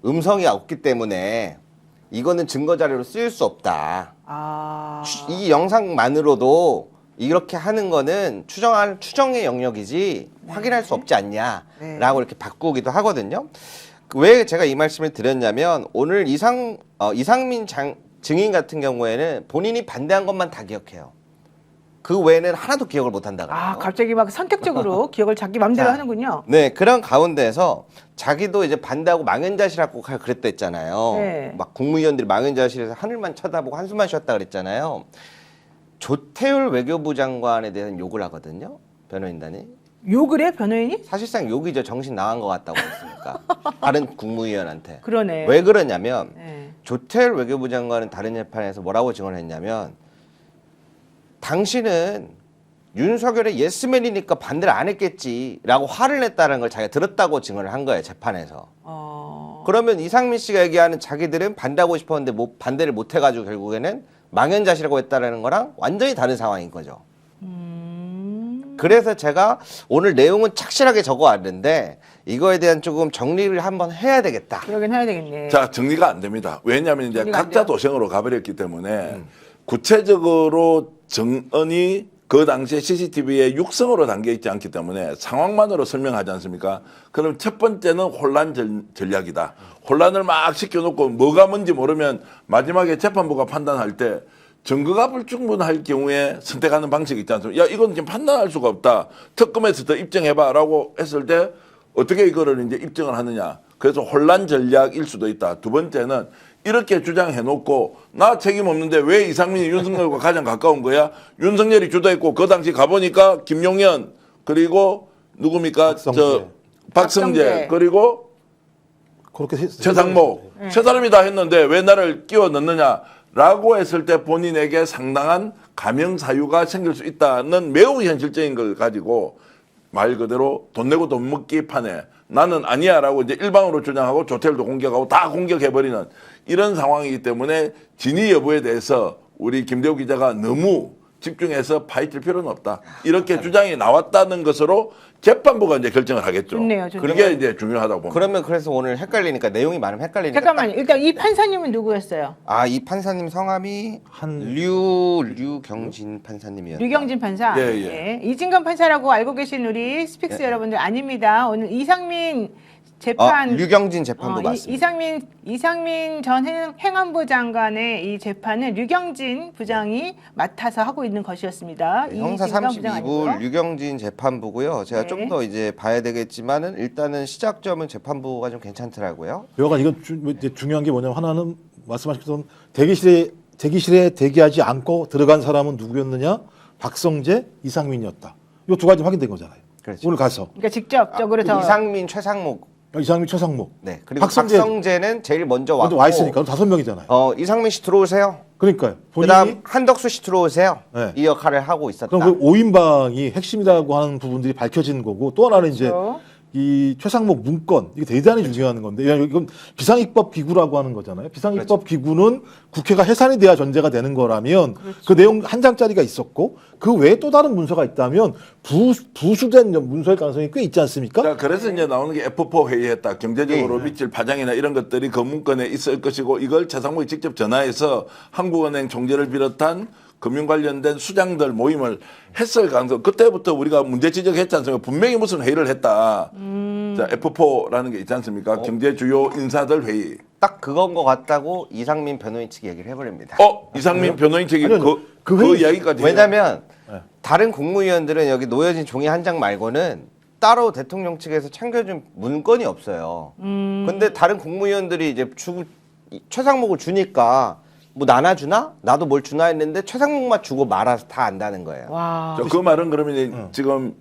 D: 음성이 없기 때문에 이거는 증거 자료로 쓰일 수 없다. 이 영상만으로도 이렇게 하는 거는 추정의 영역이지 확인할 수 없지 않냐라고
A: 네.
D: 이렇게 바꾸기도 하거든요. 왜 제가 이 말씀을 드렸냐면 오늘 이상민 증인 같은 경우에는 본인이 반대한 것만 다 기억해요. 그 외에는 하나도 기억을 못 한다 그래요.
A: 아, 갑자기 막 선택적으로 기억을 자기 맘대로
D: 자,
A: 하는군요.
D: 네, 그런 가운데서 자기도 이제 반대하고 망연자실하고 그랬다 했잖아요.
A: 네.
D: 막 국무위원들이 망연자실해서 하늘만 쳐다보고 한숨만 쉬었다 그랬잖아요. 조태율 외교부 장관에 대한 욕을 하거든요. 변호인단이.
A: 욕을 해, 변호인이?
D: 사실상 욕이죠. 정신 나간 것 같다고 했으니까. 다른 국무위원한테.
A: 그러네.
D: 왜 그러냐면
A: 네.
D: 조태율 외교부 장관은 다른 재판에서 뭐라고 증언했냐면 당신은 윤석열의 예스맨이니까 반대를 안 했겠지라고 화를 냈다는 걸 자기가 들었다고 증언을 한 거예요. 재판에서. 그러면 이상민 씨가 얘기하는 자기들은 반대하고 싶었는데 반대를 못 해가지고 결국에는 망연자실하고 했다는 거랑 완전히 다른 상황인 거죠. 그래서 제가 오늘 내용은 착실하게 적어왔는데 이거에 대한 조금 정리를 한번 해야 되겠다.
A: 그러긴 해야 되겠네.
B: 자, 정리가 안 됩니다. 왜냐하면 이제
A: 정리가 안
B: 각자
A: 돼요?
B: 도생으로 가버렸기 때문에 구체적으로 정언이 그 당시에 CCTV에 육성으로 담겨 있지 않기 때문에 상황만으로 설명하지 않습니까? 그럼 첫 번째는 혼란 전략이다. 혼란을 막 시켜놓고 뭐가 뭔지 모르면 마지막에 재판부가 판단할 때 증거가 불충분할 경우에 선택하는 방식이 있지 않습니까? 야, 이건 지금 판단할 수가 없다. 특검에서 더 입증해봐라고 했을 때 어떻게 이거를 이제 입증을 하느냐. 그래서 혼란 전략일 수도 있다. 두 번째는 이렇게 주장해놓고 나 책임 없는데 왜 이상민이 윤석열과 가장 가까운 거야? 윤석열이 주도했고 그 당시 가보니까 김용현 그리고 누굽니까?
C: 박성재.
B: 박성재 그리고
C: 그렇게
B: 최상목 세 사람이 다 했는데 왜 나를 끼워 넣느냐라고 했을 때 본인에게 상당한 감형 사유가 생길 수 있다는 매우 현실적인 걸 가지고 말 그대로 돈 내고 돈 먹기 판에 나는 아니야라고 이제 일방으로 주장하고 조태일도 공격하고 다 공격해버리는 이런 상황이기 때문에 진위 여부에 대해서 우리 김대우 기자가 너무 집중해서 파헤칠 필요는 없다. 이렇게 주장이 나왔다는 것으로 재판부가 이제 결정을 하겠죠.
A: 좋네요, 좋네요.
B: 그게 이제 중요하다고 봅니다.
D: 그러면 그래서 오늘 헷갈리니까 내용이 많으면 헷갈리니까
A: 잠깐만요. 일단 이 판사님은 누구였어요?
D: 이 판사님 성함이 류경진 판사님이었다.
A: 류경진 판사.
B: 예, 예.
A: 이진건 판사라고 알고 계신 우리 스픽스 여러분들 아닙니다. 오늘 이상민 재판
D: 류경진 재판부
A: 이-
D: 맞습니다.
A: 이상민 전 행안부 장관의 이 재판은 류경진 부장이 맡아서 하고 있는 것이었습니다.
D: 네, 형사
A: 이진건 부장
D: 32부
A: 아니고요.
D: 류경진 재판부고요. 제가
A: 네.
D: 좀 더 이제 봐야 되겠지만은 일단은 시작점은 재판부가 좀 괜찮더라고요.
C: 여간 이건 이제 중요한 게 뭐냐면 하나는 말씀하신 것처럼 대기실에 대기하지 않고 들어간 사람은 누구였느냐? 박성재, 이상민이었다. 이 두 가지 확인된 거잖아요.
D: 그렇죠.
C: 오늘 가서
A: 그러니까 직접적으로 더
D: 이상민, 최상목.
C: 이상민, 최상목.
D: 네. 그리고
C: 박성재
D: 박성재는 제일 먼저
C: 먼저
D: 왔고.
C: 와 있으니까 5명이잖아요.
D: 이상민 씨 들어오세요.
C: 그러니까요.
D: 그다음
C: 본인이
D: 한덕수 씨 들어오세요.
C: 네.
D: 이 역할을 하고 있었다.
C: 그럼 그 5인방이 핵심이라고 하는 부분들이 밝혀지는 거고 또 하나는
A: 그렇죠.
C: 이제 이 최상목 문건 이게 대단히 중요한 건데 왜냐하면 이건 비상입법 기구라고 하는 거잖아요. 비상입법 기구는 국회가 해산이 돼야 전제가 되는 거라면 그 내용 한 장짜리가 있었고 그 외에 또 다른 문서가 있다면 부수된 문서일 가능성이 꽤 있지 않습니까?
B: 자, 그래서 이제 나오는 게 F4 회의했다. 경제적으로 미칠 파장이나 이런 것들이 그 문건에 있을 것이고 이걸 최상목이 직접 전화해서 한국은행 총재를 비롯한 금융 관련된 수장들 모임을 했을 가능성. 그때부터 우리가 문제 지적했지 않습니까? 분명히 무슨 회의를 했다. 자, F4라는 게 있지 않습니까? 경제 주요 인사들 회의.
D: 딱 그건 것 같다고 이상민 변호인 측이 얘기를 해버립니다.
B: 이상민 변호인 측이
C: 아니요,
B: 그
C: 회의-
B: 이야기까지 해요.
D: 왜냐면
C: 네.
D: 다른 국무위원들은 여기 놓여진 종이 한 장 말고는 따로 대통령 측에서 챙겨준 문건이 없어요. 근데 다른 국무위원들이 이제 최상목을 주니까 뭐 나눠주나? 나도 뭘 주나 했는데 최상목만 주고 말아서 다 안다는 거예요.
A: 와.
B: 그 말은 그러면 지금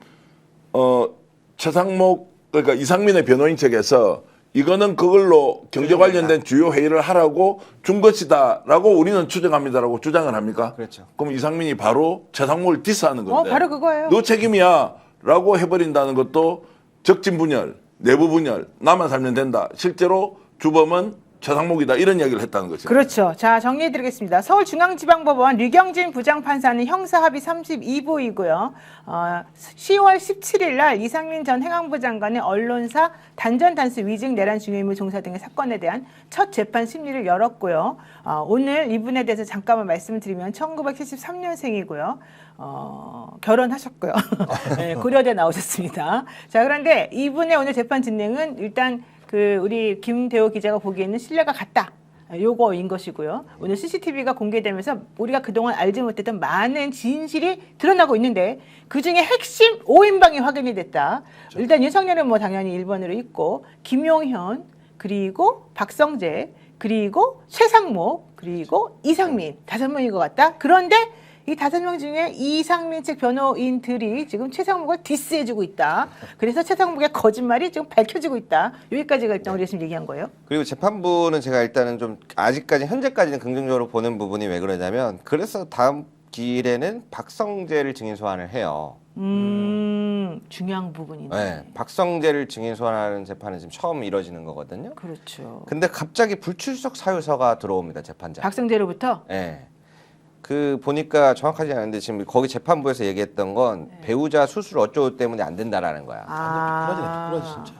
B: 최상목 그러니까 이상민의 변호인 측에서 이거는 그걸로 경제 관련된 주요 회의를 하라고 준 것이다라고 우리는 추정합니다라고 주장을 합니까?
D: 그렇죠.
B: 그럼 이상민이 바로 최상목을 디스하는 건데.
A: 바로 그거예요.
B: 너 책임이야라고 해버린다는 것도 적진분열, 내부분열, 나만 살면 된다. 실제로 주범은 최상목이다 이런 이야기를 했다는 거죠.
A: 그렇죠. 자, 정리해드리겠습니다. 서울중앙지방법원 류경진 부장판사는 형사합의 32부이고요. 10월 17일 날 이상민 전 행안부 장관의 언론사 단전단수 위증 내란 중요인물 종사 등의 사건에 대한 첫 재판 심리를 열었고요. 오늘 이분에 대해서 잠깐만 말씀을 드리면 1973년생이고요. 결혼하셨고요. 네, 고려대 나오셨습니다. 자, 그런데 이분의 오늘 재판 진행은 일단 우리 김대호 기자가 보기에는 신뢰가 갔다. 요거인 것이고요. 오늘 CCTV가 공개되면서 우리가 그동안 알지 못했던 많은 진실이 드러나고 있는데 그중에 핵심 5인방이 확인이 됐다. 일단 윤석열은 뭐 당연히 1번으로 있고 김용현 그리고 박성재 그리고 최상목 그리고 이상민 5명인 것 같다. 그런데 이 5명 중에 이상민 측 변호인들이 지금 최상목을 디스해주고 있다. 그래서 최상목의 거짓말이 지금 밝혀지고 있다. 여기까지가 일단 우리가 지금 얘기한 거예요.
D: 그리고 재판부는 제가 일단은 좀 아직까지 현재까지는 긍정적으로 보는 부분이 왜 그러냐면 그래서 다음 기일에는 박성재를 증인 소환을 해요.
A: 중요한 부분이네.
D: 네, 박성재를 증인 소환하는 재판은 지금 처음 이뤄지는 거거든요.
A: 그렇죠.
D: 근데 갑자기 불출석 사유서가 들어옵니다 재판장.
A: 박성재로부터
D: 네. 그 보니까 정확하지 않은데 지금 거기 재판부에서 얘기했던 건 배우자 수술 어쩌고 때문에 안 된다라는 거야.
C: 부끄러지 진짜.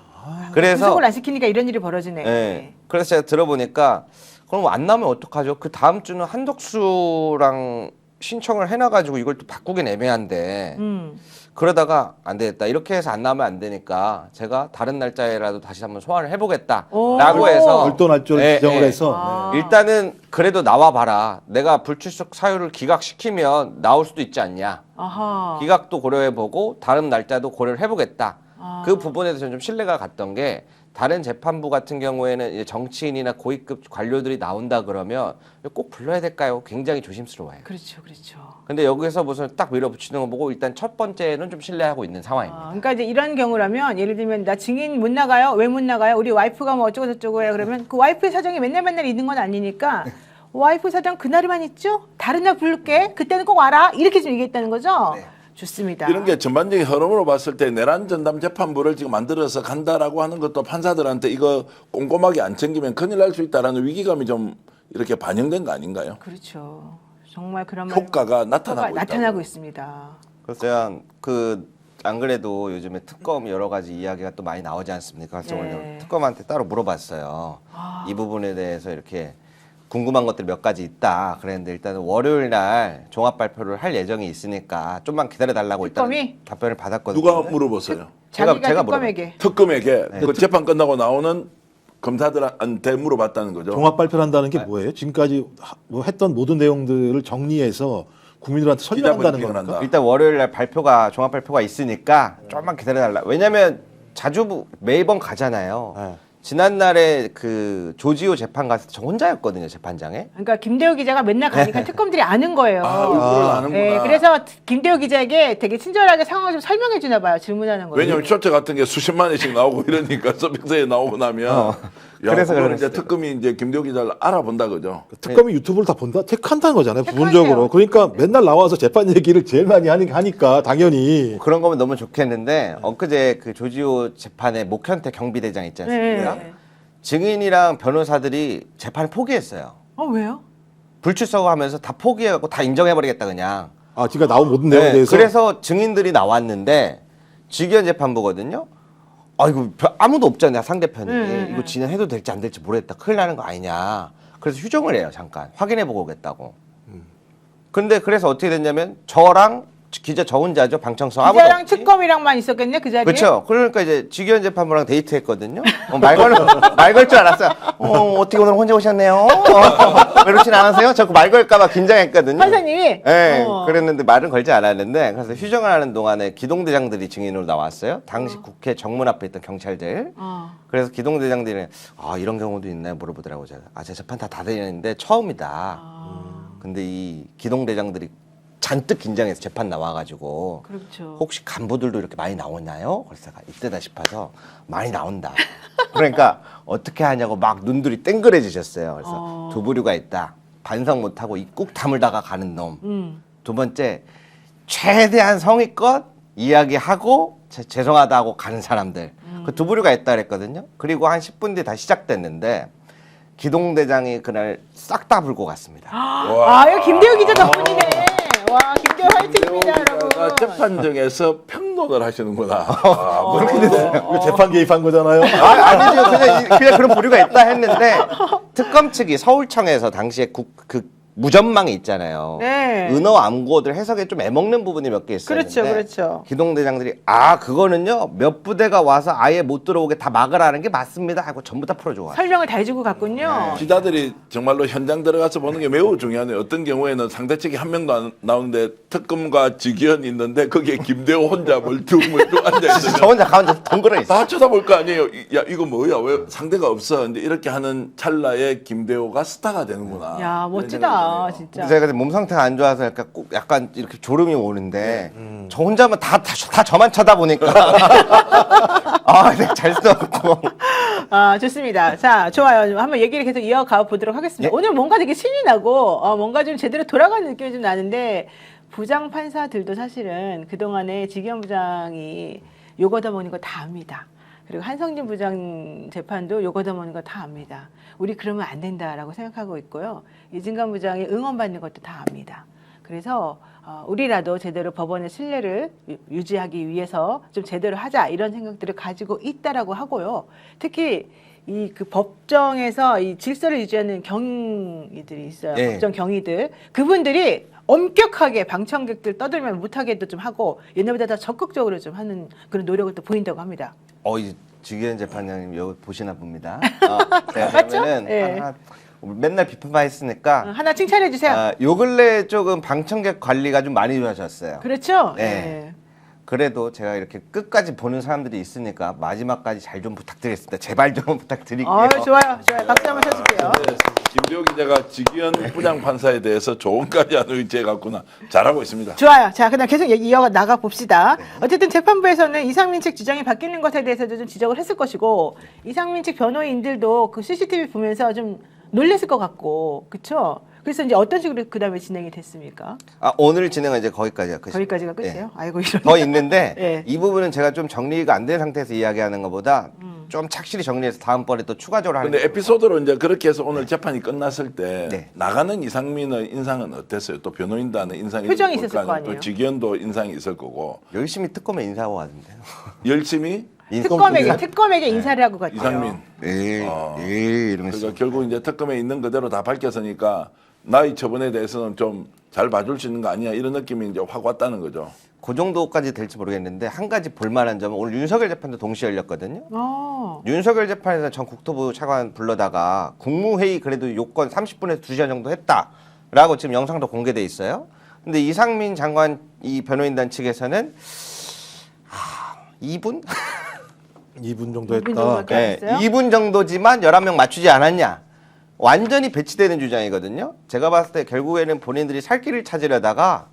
D: 그래서
A: 구속을 안 시키니까 이런 일이 벌어지네.
D: 네. 그래서 제가 들어보니까 그럼 안 나오면 어떡하죠? 그 다음 주는 한덕수랑 신청을 해놔가지고 이걸 또 바꾸긴 애매한데 그러다가 안 되겠다. 이렇게 해서 안 나오면 안 되니까 제가 다른 날짜에라도 다시 한번 소환을 해보겠다라고 해서
C: 별도 날짜를
D: 예,
C: 지정을
D: 예.
C: 해서 네.
D: 일단은 그래도 나와봐라. 내가 불출석 사유를 기각시키면 나올 수도 있지 않냐.
A: 아하.
D: 기각도 고려해보고 다른 날짜도 고려를 해보겠다.
A: 아.
D: 그 부분에 대해서 좀 신뢰가 갔던 게 다른 재판부 같은 경우에는 이제 정치인이나 고위급 관료들이 나온다 그러면 꼭 불러야 될까요? 굉장히 조심스러워요.
A: 그렇죠, 그렇죠.
D: 근데 여기서 무슨 딱 밀어붙이는 거 보고 일단 첫 번째는 좀 신뢰하고 있는 상황입니다.
A: 그러니까 이제 이런 경우라면 예를 들면 나 증인 못 나가요? 왜 못 나가요? 우리 와이프가 뭐 어쩌고 저쩌고 해 그러면 그 와이프의 사정이 맨날 있는 건 아니니까 와이프 사정 그날에만 있죠? 다른 날 부를게. 그때는 꼭 와라. 이렇게 좀 얘기했다는 거죠?
D: 네.
A: 좋습니다.
B: 이런 게 전반적인 흐름으로 봤을 때 내란 전담 재판부를 지금 만들어서 간다라고 하는 것도 판사들한테 이거 꼼꼼하게 안 챙기면 큰일 날 수 있다라는 위기감이 좀 이렇게 반영된 거 아닌가요?
A: 그렇죠. 정말 그런
B: 효과가 나타나고
A: 나타나고
B: 있다고요.
A: 있습니다.
D: 그래서 제가 안 그래도 요즘에 특검 여러 가지 이야기가 또 많이 나오지 않습니까? 그래서
A: 네.
D: 오늘 특검한테 따로 물어봤어요. 이 부분에 대해서 이렇게 궁금한 것들 몇 가지 있다. 그랬는데 일단은 월요일 날 종합 발표를 할 예정이 있으니까 좀만 기다려 달라고 일단
A: 특검이?
D: 답변을 받았거든요.
B: 누가 물어보세요?
A: 자기가
D: 제가
A: 특검에게.
B: 특검에게 그 재판 끝나고 나오는 검사들한테 물어봤다는 거죠.
C: 종합 발표를 한다는 게 뭐예요? 지금까지 뭐 했던 모든 내용들을 정리해서 국민들한테 설명한다는
B: 기자분이
C: 겁니까?
D: 일단 월요일 날 종합 발표가 있으니까 좀만 기다려 달라. 왜냐면 자주 매번 가잖아요.
C: 네.
D: 지난날에 그 조지호 재판 갔을 때 저 혼자였거든요, 재판장에.
A: 그러니까 김대호 기자가 맨날 가니까 특검들이 아는 거예요.
B: 얼굴을 아는구나.
A: 네, 그래서 김대호 기자에게 되게 친절하게 상황을 좀 설명해 주나 봐요. 질문하는 거.
B: 왜냐면 쇼트 같은 게 수십만 원씩 나오고 이러니까 서비스에 나오고 나면
D: 그래서
B: 그걸 이제
D: 그랬어요.
B: 특검이 이제 김대호 기자를 알아본다 그죠.
C: 특검이 유튜브를 다 본다, 체크한다는 거잖아요.
A: 체크하세요.
C: 부분적으로. 그러니까 맨날 나와서 재판 얘기를 제일 많이 하니까 당연히
D: 그런 거면 너무 좋겠는데 엊그제 그 조지호 재판의 목현태 경비대장 있지 않습니까?
A: 네.
D: 증인이랑 변호사들이 재판을 포기했어요.
A: 왜요?
D: 불출석하면서 다 포기해갖고 다 인정해버리겠다 그냥.
C: 지가 나온 모든 내용에 대해서
D: 그래서 증인들이 나왔는데 직위원 재판부거든요. 이거 아무도 없잖아요 상대편이. 이거 진행해도 될지 안 될지 모르겠다. 큰일 나는 거 아니냐. 그래서 휴정을 해요 잠깐. 확인해보고 오겠다고. 근데 그래서 어떻게 됐냐면 저랑 기자 저 혼자죠 방청석 아무도
A: 기자랑
D: 없지.
A: 특검이랑만 있었겠네 그 자리에.
D: 그렇죠. 그러니까 이제 직위원 재판부랑 데이트했거든요. 말 걸 줄 알았어요. 어떻게 오늘 혼자 오셨네요. 외롭진 않으세요? 자꾸 말 걸까봐 긴장했거든요.
A: 판사님이.
D: 네, 그랬는데 말은 걸지 않았는데 그래서 휴정을 하는 동안에 기동대장들이 증인으로 나왔어요. 당시 국회 정문 앞에 있던 경찰들. 그래서 기동대장들이 이런 경우도 있나요? 물어보더라고요. 제가 제 재판 다 되는데 처음이다. 근데 이 기동대장들이 잔뜩 긴장해서 재판 나와가지고
A: 그렇죠.
D: 혹시 간부들도 이렇게 많이 나오나요? 그래서 제가 이때다 싶어서 많이 나온다. 그러니까 어떻게 하냐고 막 눈들이 땡그레지셨어요. 그래서 두 부류가 있다. 반성 못하고 입 꾹 다물다가 가는 놈. 두 번째 최대한 성의껏 이야기하고 죄송하다고 가는 사람들. 그 두 부류가 있다 그랬거든요. 그리고 한 10분 뒤에 다시 시작됐는데 기동대장이 그날 싹 다 불고 갔습니다.
A: 이거 김대호 기자 덕분이네. 와, 김대호 화이팅입니다, 여러분.
B: 재판정에서 평론을 하시는구나.
C: 그렇게 됐어요. 이거 재판 개입한 거잖아요.
D: 아니죠. 그냥 그런 부류가 있다 했는데 특검 측이 서울청에서 당시에 무전망이 있잖아요.
A: 네.
D: 은어 암구어들 해석에 좀 애먹는 부분이 몇 개 있었는데
A: 그렇죠, 그렇죠.
D: 기동대장들이 그거는요 몇 부대가 와서 아예 못 들어오게 다 막으라는 게 맞습니다 하고 전부 다 풀어주고
A: 설명을 다 해주고 갔군요.
B: 기자들이 정말로 현장 들어가서 보는 게 매우 중요하네요. 어떤 경우에는 상대 측이 한 명도 안 나오는데 특검과 직위원이 있는데 거기에 김대호 혼자 멀뚱멀뚱 앉아
D: 저
B: 있으면
D: 혼자 가운데 덩그러 있어.
B: 다 쳐다볼 거 아니에요. 야 이거 뭐야? 왜 상대가 없어? 근데 이렇게 하는 찰나에 김대호가 스타가 되는구나.
A: 야,
B: 이런
A: 멋지다,
B: 생각이 드네요.
A: 진짜.
D: 제가 근데 몸 상태가 안 좋아서 약간 이렇게 졸음이 오는데 저 혼자만 다 저만 쳐다보니까 내가 잘 써갖고
A: 좋습니다. 자, 좋아요. 한번 얘기를 계속 이어가 보도록 하겠습니다.
D: 예?
A: 오늘 뭔가 되게 신이 나고, 뭔가 좀 제대로 돌아가는 느낌이 좀 나는데, 부장 판사들도 사실은 그동안에 지기현 부장이 요거다 먹는 거 다 압니다. 그리고 한성진 부장 재판도 요거다 먹는 거 다 압니다. 우리 그러면 안 된다라고 생각하고 있고요. 이진관 부장이 응원받는 것도 다 압니다. 그래서 우리라도 제대로 법원의 신뢰를 유지하기 위해서 좀 제대로 하자 이런 생각들을 가지고 있다라고 하고요. 특히 이 그 법정에서 이 질서를 유지하는 경위들이 있어요.
D: 예.
A: 법정 경위들 그분들이 엄격하게 방청객들 떠들면 못하게도 좀 하고 옛날보다 더 적극적으로 좀 하는 그런 노력을 또 보인다고 합니다.
D: 이 지기현 재판장님 여기 보시나 봅니다.
A: 맞죠?
D: 그러면은
A: 예.
D: 맨날 비판만 했으니까
A: 하나 칭찬해 주세요.
D: 요 근래 조금 방청객 관리가 좀 많이 좋아졌어요.
A: 그렇죠?
D: 네.
A: 예.
D: 그래도 제가 이렇게 끝까지 보는 사람들이 있으니까 마지막까지 잘 좀 부탁드리겠습니다. 제발 좀 부탁드릴게요.
A: 좋아요. 박수 한번 쳐줄게요.
B: 네, 김대호 기자가 직위원 부장 판사에 대해서 조언까지 하는 의지에 갖구나 잘하고 있습니다.
A: 좋아요. 자, 그다음 계속 얘기 이어나가 봅시다. 어쨌든 재판부에서는 이상민 측 주장이 바뀌는 것에 대해서도 좀 지적을 했을 것이고 이상민 측 변호인들도 그 CCTV 보면서 좀 놀랬을 것 같고, 그렇죠? 그래서 이제 어떤 식으로 그다음에 진행이 됐습니까?
D: 오늘 진행은 이제 거기까지가 끝이에요.
A: 거기까지가 끝이에요. 아이고 이런.
D: 더 있는데
A: 예.
D: 이 부분은 제가 좀 정리가 안 된 상태에서 이야기하는 것보다 좀 착실히 정리해서 다음번에 또 추가적으로 하는
B: 근데
D: 거예요.
B: 에피소드로 이제 그렇게 해서 오늘 재판이 끝났을 때
D: 네.
B: 나가는 이상민의 인상은 어땠어요? 또 변호인단의 인상이
A: 표정이
B: 볼
A: 있었을 거 아니에요?
B: 또 직위원도 인상이 있을 거고
D: 열심히 특검에 인사하고 왔는데요.
B: 열심히
A: 특검에게 인사를 하고 갔대요.
B: 이상민
D: 이러면서
B: 그러니까 결국 이제 특검에 있는 그대로 다 밝혔으니까 나의 처분에 대해서는 좀 잘 봐줄 수 있는 거 아니야 이런 느낌이 이제 확 왔다는 거죠.
D: 그 정도까지 될지 모르겠는데 한 가지 볼만한 점은 오늘 윤석열 재판도 동시에 열렸거든요. 윤석열 재판에서 전 국토부 차관 불러다가 국무회의 그래도 요건 30분에서 2시간 정도 했다라고 지금 영상도 공개돼 있어요. 근데 이상민 장관 이 변호인단 측에서는 2분?
C: 2분 정도
A: 2분
C: 했다.
A: 정도밖에 안 했어요?
D: 2분 정도지만 11명 맞추지 않았냐. 완전히 배치되는 주장이거든요. 제가 봤을 때 결국에는 본인들이 살 길을 찾으려다가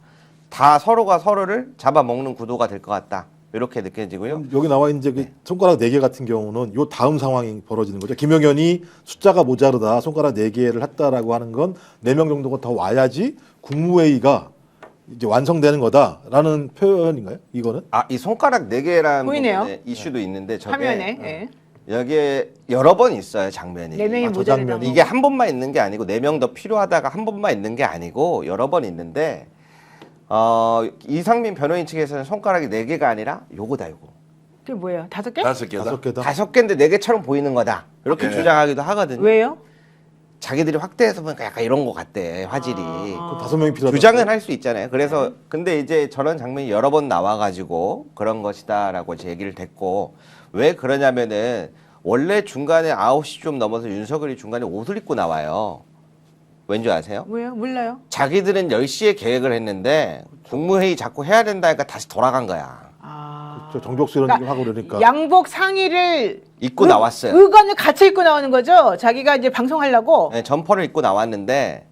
D: 다 서로가 서로를 잡아먹는 구도가 될 것 같다. 이렇게 느껴지고요.
C: 여기 나와 있는 이제 그 손가락 4개 같은 경우는 요 다음 상황이 벌어지는 거죠. 김용현이 숫자가 모자르다 손가락 4개를 했다라고 하는 건 4명 정도가 더 와야지 국무회의가 이제 완성되는 거다라는 표현인가요? 이거는?
D: 이 손가락 4개라는
A: 보이네요.
D: 이슈도 있는데 저게
A: 화면에. 예.
D: 여기에 여러 번 있어요, 장면이.
A: 네 명이
C: 저
A: 모자르다.
C: 장면이.
D: 이게 한 번만 있는 게 아니고 4명 더 필요하다가 한 번만 있는 게 아니고 여러 번 있는데 이상민 변호인 측에서는 손가락이 4개가 아니라 요거다 요거.
A: 그게 뭐예요? 5개?
B: 5개다.
C: 5개다.
D: 5개인데 4개처럼 보이는 거다. 이렇게
B: 네.
D: 주장하기도 하거든요.
A: 왜요?
D: 자기들이 확대해서 보니까 약간 이런 거 같대, 화질이.
C: 그 5명이 필요하다.
D: 주장은 할 수 있잖아요. 그래서 근데 이제 저런 장면이 여러 번 나와가지고 그런 것이다라고 이제 얘기를 됐고 왜 그러냐면은 원래 중간에 9시 좀 넘어서 윤석열이 중간에 옷을 입고 나와요. 왠지 아세요?
A: 왜요? 몰라요.
D: 자기들은 10시에 계획을 했는데 국무회의 자꾸 해야 된다니까 다시 돌아간 거야.
C: 저 정벽수 이런 얘기 하고 그러니까
A: 양복 상의를
D: 입고 나왔어요.
A: 의관을 같이 입고 나오는 거죠. 자기가 이제 방송하려고.
D: 네, 점퍼를 입고 나왔는데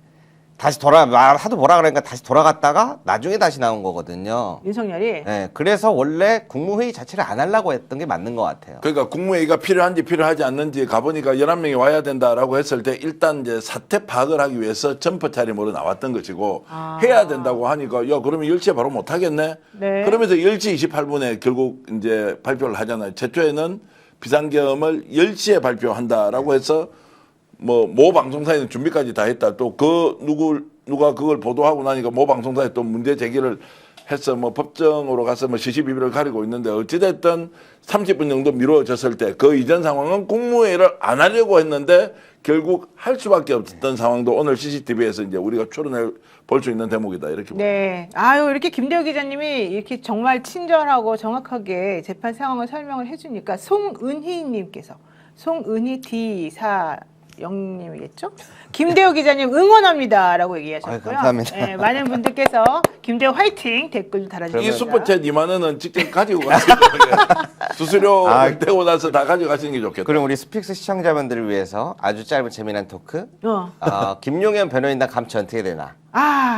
D: 다시 하도 뭐라 그러니까 다시 돌아갔다가 나중에 다시 나온 거거든요.
A: 윤석열이.
D: 네, 그래서 원래 국무회의 자체를 안 하려고 했던 게 맞는 것 같아요.
B: 그러니까 국무회의가 필요한지 필요하지 않는지 가보니까 11명이 와야 된다라고 했을 때 일단 이제 사태 파악을 하기 위해서 점퍼 차림으로 나왔던 것이고 해야 된다고 하니까 야 그러면 10시에 바로 못 하겠네.
A: 네.
B: 그러면서 10시 28분에 결국 이제 발표를 하잖아요. 최초에는 비상계엄을 10시에 발표한다라고 해서 모 방송사에는 준비까지 다 했다. 또 누가 그걸 보도하고 나니까 모 방송사에 또 문제 제기를 해서 법정으로 가서 시시비비를 가리고 있는데 어찌됐든 30분 정도 미뤄졌을 때 그 이전 상황은 국무회의를 안 하려고 했는데 결국 할 수밖에 없었던 상황도 오늘 CCTV에서 이제 우리가 추론해 볼 수 있는 대목이다 이렇게 봅니다.
A: 네. 아유, 이렇게 김대호 기자님이 이렇게 정말 친절하고 정확하게 재판 상황을 설명을 해주니까 송은희님께서 송은희 D40님이겠죠? 김대호 기자님 응원합니다라고 얘기하셨고요.
D: 아유, 감사합니다.
A: 네, 많은 분들께서 김대호 화이팅 댓글도
B: 이
A: 달아주셨습니다.
B: 슈퍼챗 2만 원은 직접 가지고 가시는 게 수수료 떼고 나서 다 가지고 가시는 게 좋겠다.
D: 그럼 우리 스픽스 시청자분들을 위해서 아주 짧은 재미난 토크. 김용현 변호인단 감치 어떻게 되나?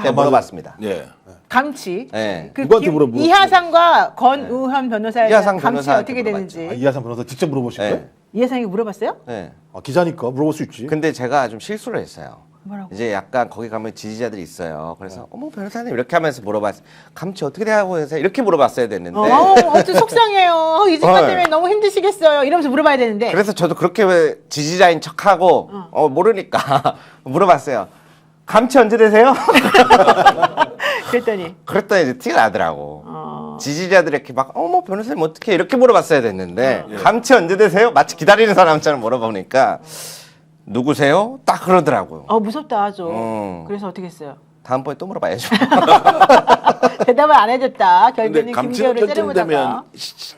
D: 제가 물어봤습니다.
B: 예.
A: 감치.
D: 네.
A: 그
C: 누구한테 물어보고
A: 이하상과 권우현 변호사에 대한
D: 이하상
A: 감치
D: 변호사한테
A: 어떻게
D: 물어봤죠.
A: 되는지.
C: 이하상 변호사 직접 물어보실 거예요?
D: 네.
A: 이하상이 물어봤어요?
D: 네.
C: 기자니까 물어볼 수 있지.
D: 근데 제가 좀 실수를 했어요.
A: 뭐라고?
D: 이제 약간 거기 가면 지지자들이 있어요. 그래서 어머 변호사님 이렇게 하면서 물어봤어요. 감치 어떻게 하고 계세요? 이렇게 물어봤어야 됐는데.
A: 어좀 속상해요. 이 집안 때문에 너무 힘드시겠어요. 이러면서 물어봐야 되는데.
D: 그래서 저도 그렇게 왜 지지자인 척하고 모르니까 물어봤어요. 감치 언제 되세요?
A: 그랬더니
D: 그랬더니 이제 티가 나더라고. 지지자들이 이렇게 막 어머 변호사님 어떻게 이렇게 물어봤어야 됐는데 감치 언제 되세요? 마치 기다리는 사람처럼 물어보니까 누구세요? 딱 그러더라고요.
A: 무섭다 좀. 그래서 어떻게 했어요?
D: 다음번에 또 물어봐야죠.
A: 대답을 안 해줬다.
B: 근데
A: 결국에는
B: 감치가
A: 김대호를
B: 결정되면
A: 째려보다가.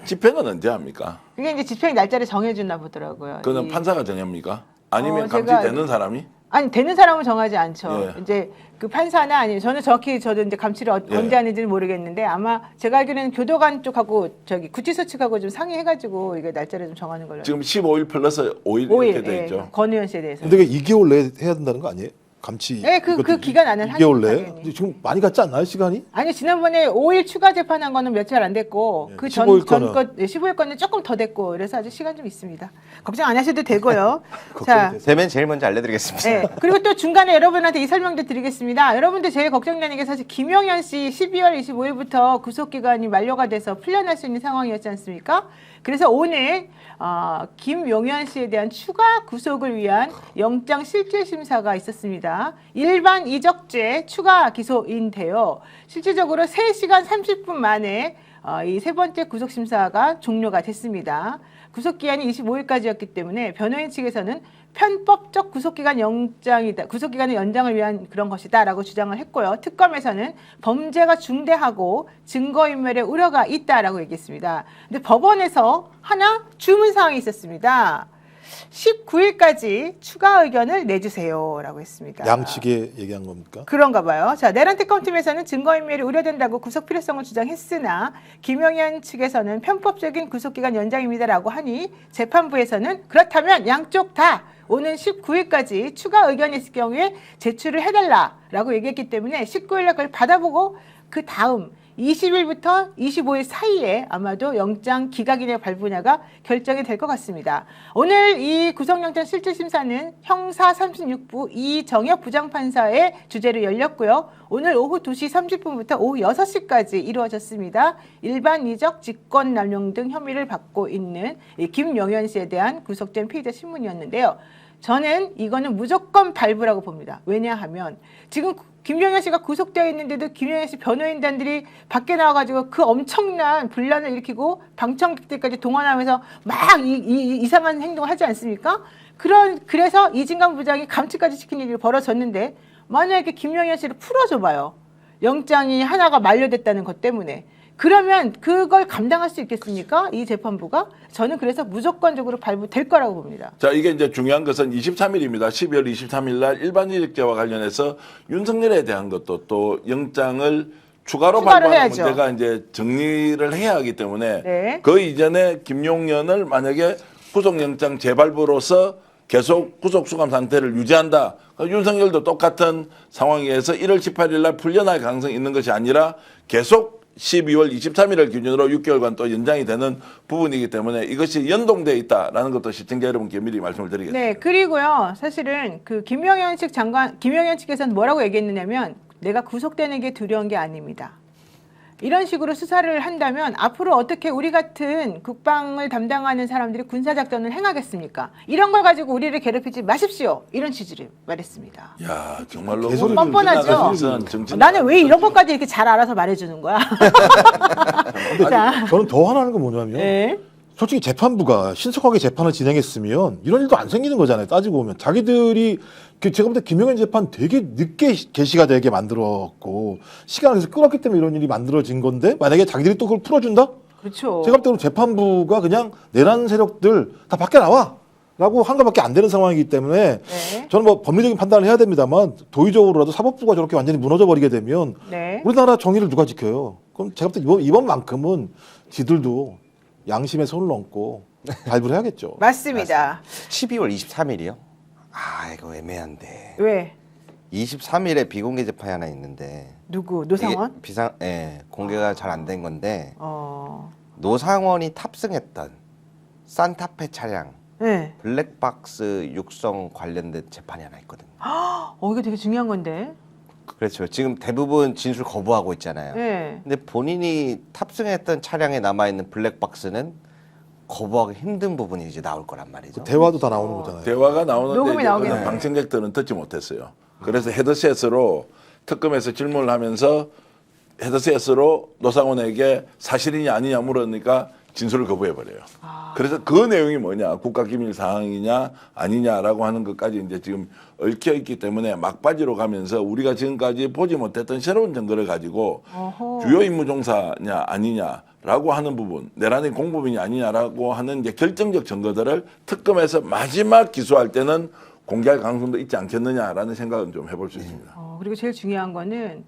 B: 집행은 언제 합니까?
A: 그게 이제 집행 날짜를 정해주나 보더라고요.
B: 그는 판사가 정합니까? 아니면
A: 제가
B: 감치되는 사람이?
A: 아니 되는 사람은 정하지 않죠.
B: 예.
A: 이제 그 판사나 아니면 저는 정확히 저도 이제 감치를 언제 하는지는 모르겠는데 아마 제가 알기로는 교도관 쪽하고 저기 구치소 측하고 좀 상의해가지고 이게 날짜를 좀 정하는 걸로.
B: 지금 15일 플러스 5일
A: 5일
B: 이렇게 돼 있죠.
A: 권우현 씨에 대해서.
C: 근데 그 2개월 내에 해야 된다는 거 아니에요? 감치.
A: 네, 그
C: 이것도
A: 기간 안에
C: 2개월
A: 하니까
C: 내에.
A: 당연히.
C: 지금 많이 갔지 않나요, 시간이?
A: 아니 지난번에 5일 추가 재판한 거는 며칠 안 됐고 그
C: 15일
A: 전
C: 거는.
A: 것 15일 거는 조금 더 됐고 그래서 아직 시간 좀 있습니다. 걱정 안 하셔도 되고요. 자,
D: 되면 제일 먼저 알려드리겠습니다.
A: 네. 그리고 또 중간에 여러분한테 이 설명도 드리겠습니다. 여러분들 제일 걱정되는 게 사실 김용현 씨 12월 25일부터 구속기간이 만료가 돼서 풀려날 수 있는 상황이었지 않습니까? 그래서 오늘 김용현 씨에 대한 추가 구속을 위한 영장 실질 심사가 있었습니다. 일반 이적죄 추가 기소인데요. 실질적으로 3시간 30분 만에 이 세 번째 구속 심사가 종료가 됐습니다. 구속 기한이 25일까지였기 때문에 변호인 측에서는 편법적 구속기간 연장이다. 구속기간의 연장을 위한 그런 것이다라고 주장을 했고요. 특검에서는 범죄가 중대하고 증거인멸의 우려가 있다라고 얘기했습니다. 근데 법원에서 하나 주문사항이 있었습니다. 19일까지 추가 의견을 내주세요라고 했습니다.
C: 양측에 얘기한 겁니까?
A: 그런가 봐요. 자, 내란 특검팀에서는 증거인멸이 우려된다고 구속 필요성을 주장했으나 김용현 측에서는 편법적인 구속기간 연장입니다라고 하니 재판부에서는 그렇다면 양쪽 다 오는 19일까지 추가 의견이 있을 경우에 제출을 해달라라고 얘기했기 때문에 19일날 그걸 받아보고 그 다음 20일부터 25일 사이에 아마도 영장 기각이냐 발부냐가 결정이 될 것 같습니다. 오늘 이 구속영장 실질심사는 형사 36부 이정혁 부장판사의 주재로 열렸고요. 오늘 오후 2시 30분부터 오후 6시까지 이루어졌습니다. 일반 이적 직권남용 등 혐의를 받고 있는 이 김용현 씨에 대한 구속된 피의자 신문이었는데요. 저는 이거는 무조건 발부라고 봅니다. 왜냐하면 지금 김용현 씨가 구속되어 있는데도 김용현 씨 변호인단들이 밖에 나와가지고 그 엄청난 분란을 일으키고 방청객들까지 동원하면서 막 이상한 행동을 하지 않습니까? 그래서 이진강 부장이 감치까지 시킨 일이 벌어졌는데 만약에 김용현 씨를 풀어줘봐요. 영장이 하나가 만료됐다는 것 때문에. 그러면 그걸 감당할 수 있겠습니까? 이 재판부가? 저는 그래서 무조건적으로 발부될 거라고 봅니다.
B: 자, 이게 이제 중요한 것은 23일입니다. 12월 23일 날 일반이적죄와 관련해서 윤석열에 대한 것도 또 영장을 추가로 발부하는
A: 해야죠.
B: 문제가 이제 정리를 해야 하기 때문에
A: 네.
B: 그 이전에 김용현을 만약에 구속영장 재발부로서 계속 구속수감 상태를 유지한다. 윤석열도 똑같은 상황에서 1월 18일 날 풀려날 가능성이 있는 것이 아니라 계속 12월 23일을 기준으로 6개월간 또 연장이 되는 부분이기 때문에 이것이 연동되어 있다라는 것도 시청자 여러분께 미리 말씀을 드리겠습니다.
A: 네, 그리고요. 사실은 그 김용현 측에서는 뭐라고 얘기했느냐면 내가 구속되는 게 두려운 게 아닙니다. 이런 식으로 수사를 한다면 앞으로 어떻게 우리 같은 국방을 담당하는 사람들이 군사작전을 행하겠습니까? 이런 걸 가지고 우리를 괴롭히지 마십시오. 이런 취지를 말했습니다.
B: 야, 정말로
C: 개소리
A: 뻔뻔하죠. 나는 왜 이런 것까지 이렇게 잘 알아서 말해주는 거야?
C: 근데
A: 자.
C: 저는 더 화나는 건 뭐냐면
A: 네.
C: 솔직히 재판부가 신속하게 재판을 진행했으면 이런 일도 안 생기는 거잖아요. 따지고 보면 자기들이 제가 볼 때 김용현 재판 되게 늦게 개시가 되게 만들었고 시간을 계속 끌었기 때문에 이런 일이 만들어진 건데 만약에 자기들이 또 그걸 풀어준다?
A: 그렇죠.
C: 제가 볼 때는 재판부가 그냥 내란 세력들 다 밖에 나와라고 한 것밖에 안 되는 상황이기 때문에
A: 네.
C: 저는 뭐 법리적인 판단을 해야 됩니다만 도의적으로라도 사법부가 저렇게 완전히 무너져 버리게 되면
A: 네.
C: 우리나라 정의를 누가 지켜요? 그럼 제가 볼 때 이번만큼은 지들도 양심에 손을 얹고 발부를 해야겠죠.
A: 맞습니다.
D: 12월 23일이요? 아, 이거 애매한데.
A: 왜?
D: 23일에 비공개 재판이 하나 있는데.
A: 누구? 노상원?
D: 이게 공개가 잘 안 된 건데
A: 어.
D: 노상원이 탑승했던 산타페 차량
A: 네.
D: 블랙박스 육성 관련된 재판이 하나 있거든요.
A: 이거 되게 중요한 건데.
D: 그렇죠. 지금 대부분 진술 거부하고 있잖아요.
A: 네.
D: 근데 본인이 탑승했던 차량에 남아있는 블랙박스는 거부하기 힘든 부분이 이제 나올 거란 말이죠.
C: 대화도 다 나오는 거잖아요.
B: 대화가 나오는데
A: 녹음이
B: 이제
A: 나오겠네.
B: 그건 방청객들은 듣지 못했어요. 그래서 헤드셋으로 특검에서 질문을 하면서 헤드셋으로 노상원에게 사실이냐 아니냐 물으니까 진술을 거부해버려요. 그래서 그 내용이 뭐냐, 국가기밀 사항이냐 아니냐라고 하는 것까지 이제 지금 얽혀 있기 때문에 막바지로 가면서 우리가 지금까지 보지 못했던 새로운 증거를 가지고
A: 어허.
B: 주요 임무 종사냐 아니냐라고 하는 부분, 내란의 공범이냐 아니냐라고 하는 이제 결정적 증거들을 특검에서 마지막 기소할 때는 공개할 가능성도 있지 않겠느냐라는 생각은 좀 해볼 수 있습니다.
A: 그리고 제일 중요한 거는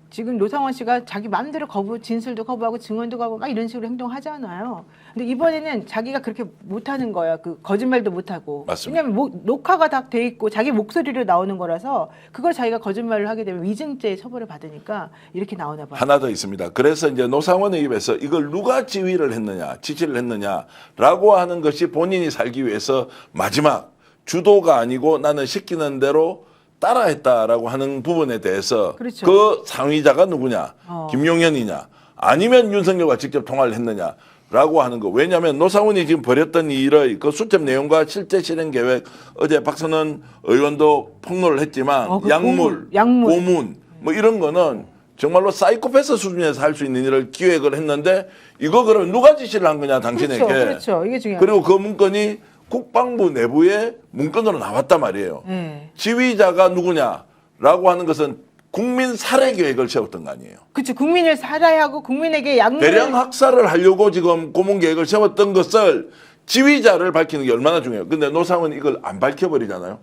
A: 지금 노상원 씨가 자기 마음대로 진술도 거부하고 증언도 거부하고 막 이런 식으로 행동하잖아요. 근데 이번에는 자기가 그렇게 못하는 거야. 그 거짓말도 못하고.
B: 맞습니다.
A: 왜냐하면 녹화가 다 돼 있고 자기 목소리로 나오는 거라서 그걸 자기가 거짓말을 하게 되면 위증죄 처벌을 받으니까 이렇게 나오나 봐요.
B: 하나 더 있습니다. 그래서 이제 노상원의 입에서 이걸 누가 지휘를 했느냐, 지시를 했느냐라고 하는 것이 본인이 살기 위해서 마지막 주도가 아니고 나는 시키는 대로 따라했다라고 하는 부분에 대해서
A: 그렇죠.
B: 그 상위자가 누구냐, 김용현이냐, 아니면 윤석열과 직접 통화를 했느냐라고 하는 거. 왜냐하면 노상원이 지금 벌였던 이 일의 그 수첩 내용과 실제 실행 계획, 어제 박선원 의원도 폭로를 했지만
A: 그
B: 약물,
A: 약물.
B: 고문 뭐 이런 거는 정말로 사이코패스 수준에서 할 수 있는 일을 기획을 했는데 이거 그러면 누가 지시를 한 거냐 당신에게.
A: 그렇죠. 이게 중요해요.
B: 그리고 그 문건이 국방부 내부에 문건으로 나왔단 말이에요.
A: 네.
B: 지휘자가 누구냐라고 하는 것은 국민 살해 계획을 세웠던 거 아니에요.
A: 그렇죠. 국민을 살아야 하고 국민에게 약물
B: 대량 학살을 하려고 지금 고문 계획을 세웠던 것을 지휘자를 밝히는 게 얼마나 중요해요. 근데 노상은 이걸 안 밝혀버리잖아요.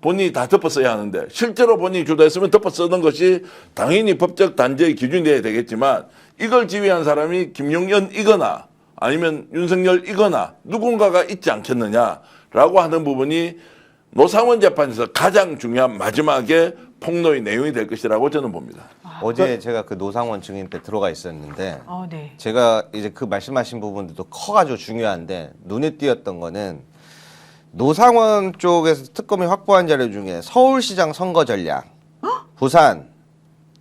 B: 본인이 다 덮어써야 하는데 실제로 본인이 주도했으면 덮어쓰는 것이 당연히 법적 단죄의 기준이 돼야 되겠지만 이걸 지휘한 사람이 김용현이거나 아니면 윤석열이거나 누군가가 있지 않겠느냐라고 하는 부분이 노상원 재판에서 가장 중요한 마지막에 폭로의 내용이 될 것이라고 저는 봅니다.
D: 어제 제가 그 노상원 증인 때 들어가 있었는데
A: 네.
D: 제가 이제 그 말씀하신 부분들도 커가지고 중요한데 눈에 띄었던 거는 노상원 쪽에서 특검이 확보한 자료 중에 서울시장 선거 전략, 부산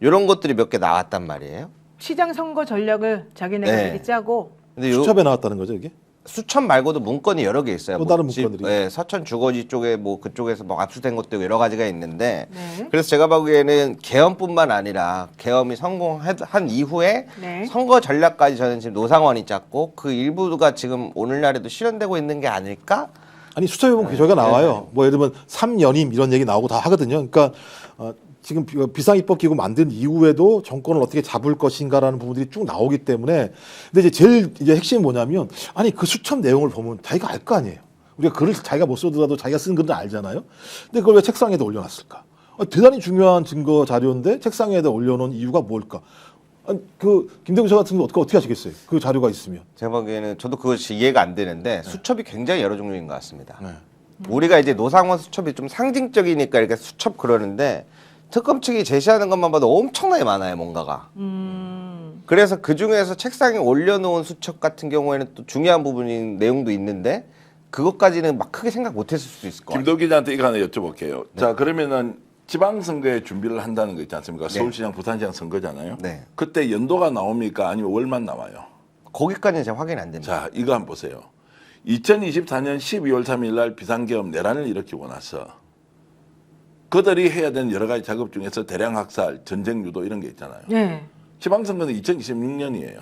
D: 이런 것들이 몇 개 나왔단 말이에요.
A: 시장 선거 전략을 자기네가
D: 네.
A: 이렇게 짜고
D: 근데
C: 수첩에 나왔다는 거죠, 이게?
D: 수천 말고도 문건이 여러 개 있어요.
C: 또 다른
D: 집,
C: 문건들이.
D: 예, 서천 주거지 쪽에 뭐 그쪽에서 뭐 압수된 것도 여러 가지가 있는데
A: 네.
D: 그래서 제가 보기에는 계엄뿐만 아니라 계엄이 성공한 이후에
A: 네.
D: 선거 전략까지 저는 지금 노상원이 짰고 그 일부가 지금 오늘날에도 실현되고 있는 게 아닐까?
C: 아니 수첩에 보면 저희가 나와요. 뭐 예를 들면 3연임 이런 얘기 나오고 다 하거든요. 그러니까 지금 비상입법기구 만든 이후에도 정권을 어떻게 잡을 것인가라는 부분들이 쭉 나오기 때문에 근데 이제 제일 이제 핵심이 뭐냐면 아니 그 수첩 내용을 보면 자기가 알 거 아니에요. 우리가 글을 자기가 못 써더라도 자기가 쓴 글은 알잖아요. 근데 그걸 왜 책상에다 올려놨을까? 대단히 중요한 증거 자료인데 책상에다 올려놓은 이유가 뭘까? 아니, 그 김대중 저 같은 거 어떻게 하시겠어요? 그 자료가 있으면.
D: 제가 보기에는 저도 그것이 이해가 안 되는데 수첩이 굉장히 여러 종류인 것 같습니다. 우리가 이제 노상원 수첩이 좀 상징적이니까 이렇게 수첩 그러는데 특검 측이 제시하는 것만 봐도 엄청나게 많아요, 뭔가가. 그래서 그 중에서 책상에 올려놓은 수첩 같은 경우에는 또 중요한 부분인 내용도 있는데 그것까지는 막 크게 생각 못했을 수도 있을 것 같아요.
B: 김도 기자한테 이거 하나 여쭤볼게요. 자, 그러면은 지방선거에 준비를 한다는 거 있지 않습니까?
D: 네.
B: 서울시장, 부산시장 선거잖아요.
D: 네.
B: 그때 연도가 나옵니까? 아니면 월만 나와요?
D: 거기까지는 제가 확인 안 됩니다.
B: 자, 이거 한번 보세요. 2024년 12월 3일 날 비상계엄 내란을 일으키고 나서 그들이 해야 되는 여러 가지 작업 중에서 대량 학살, 전쟁 유도 이런 게 있잖아요.
A: 네.
B: 지방선거는 2026년이에요.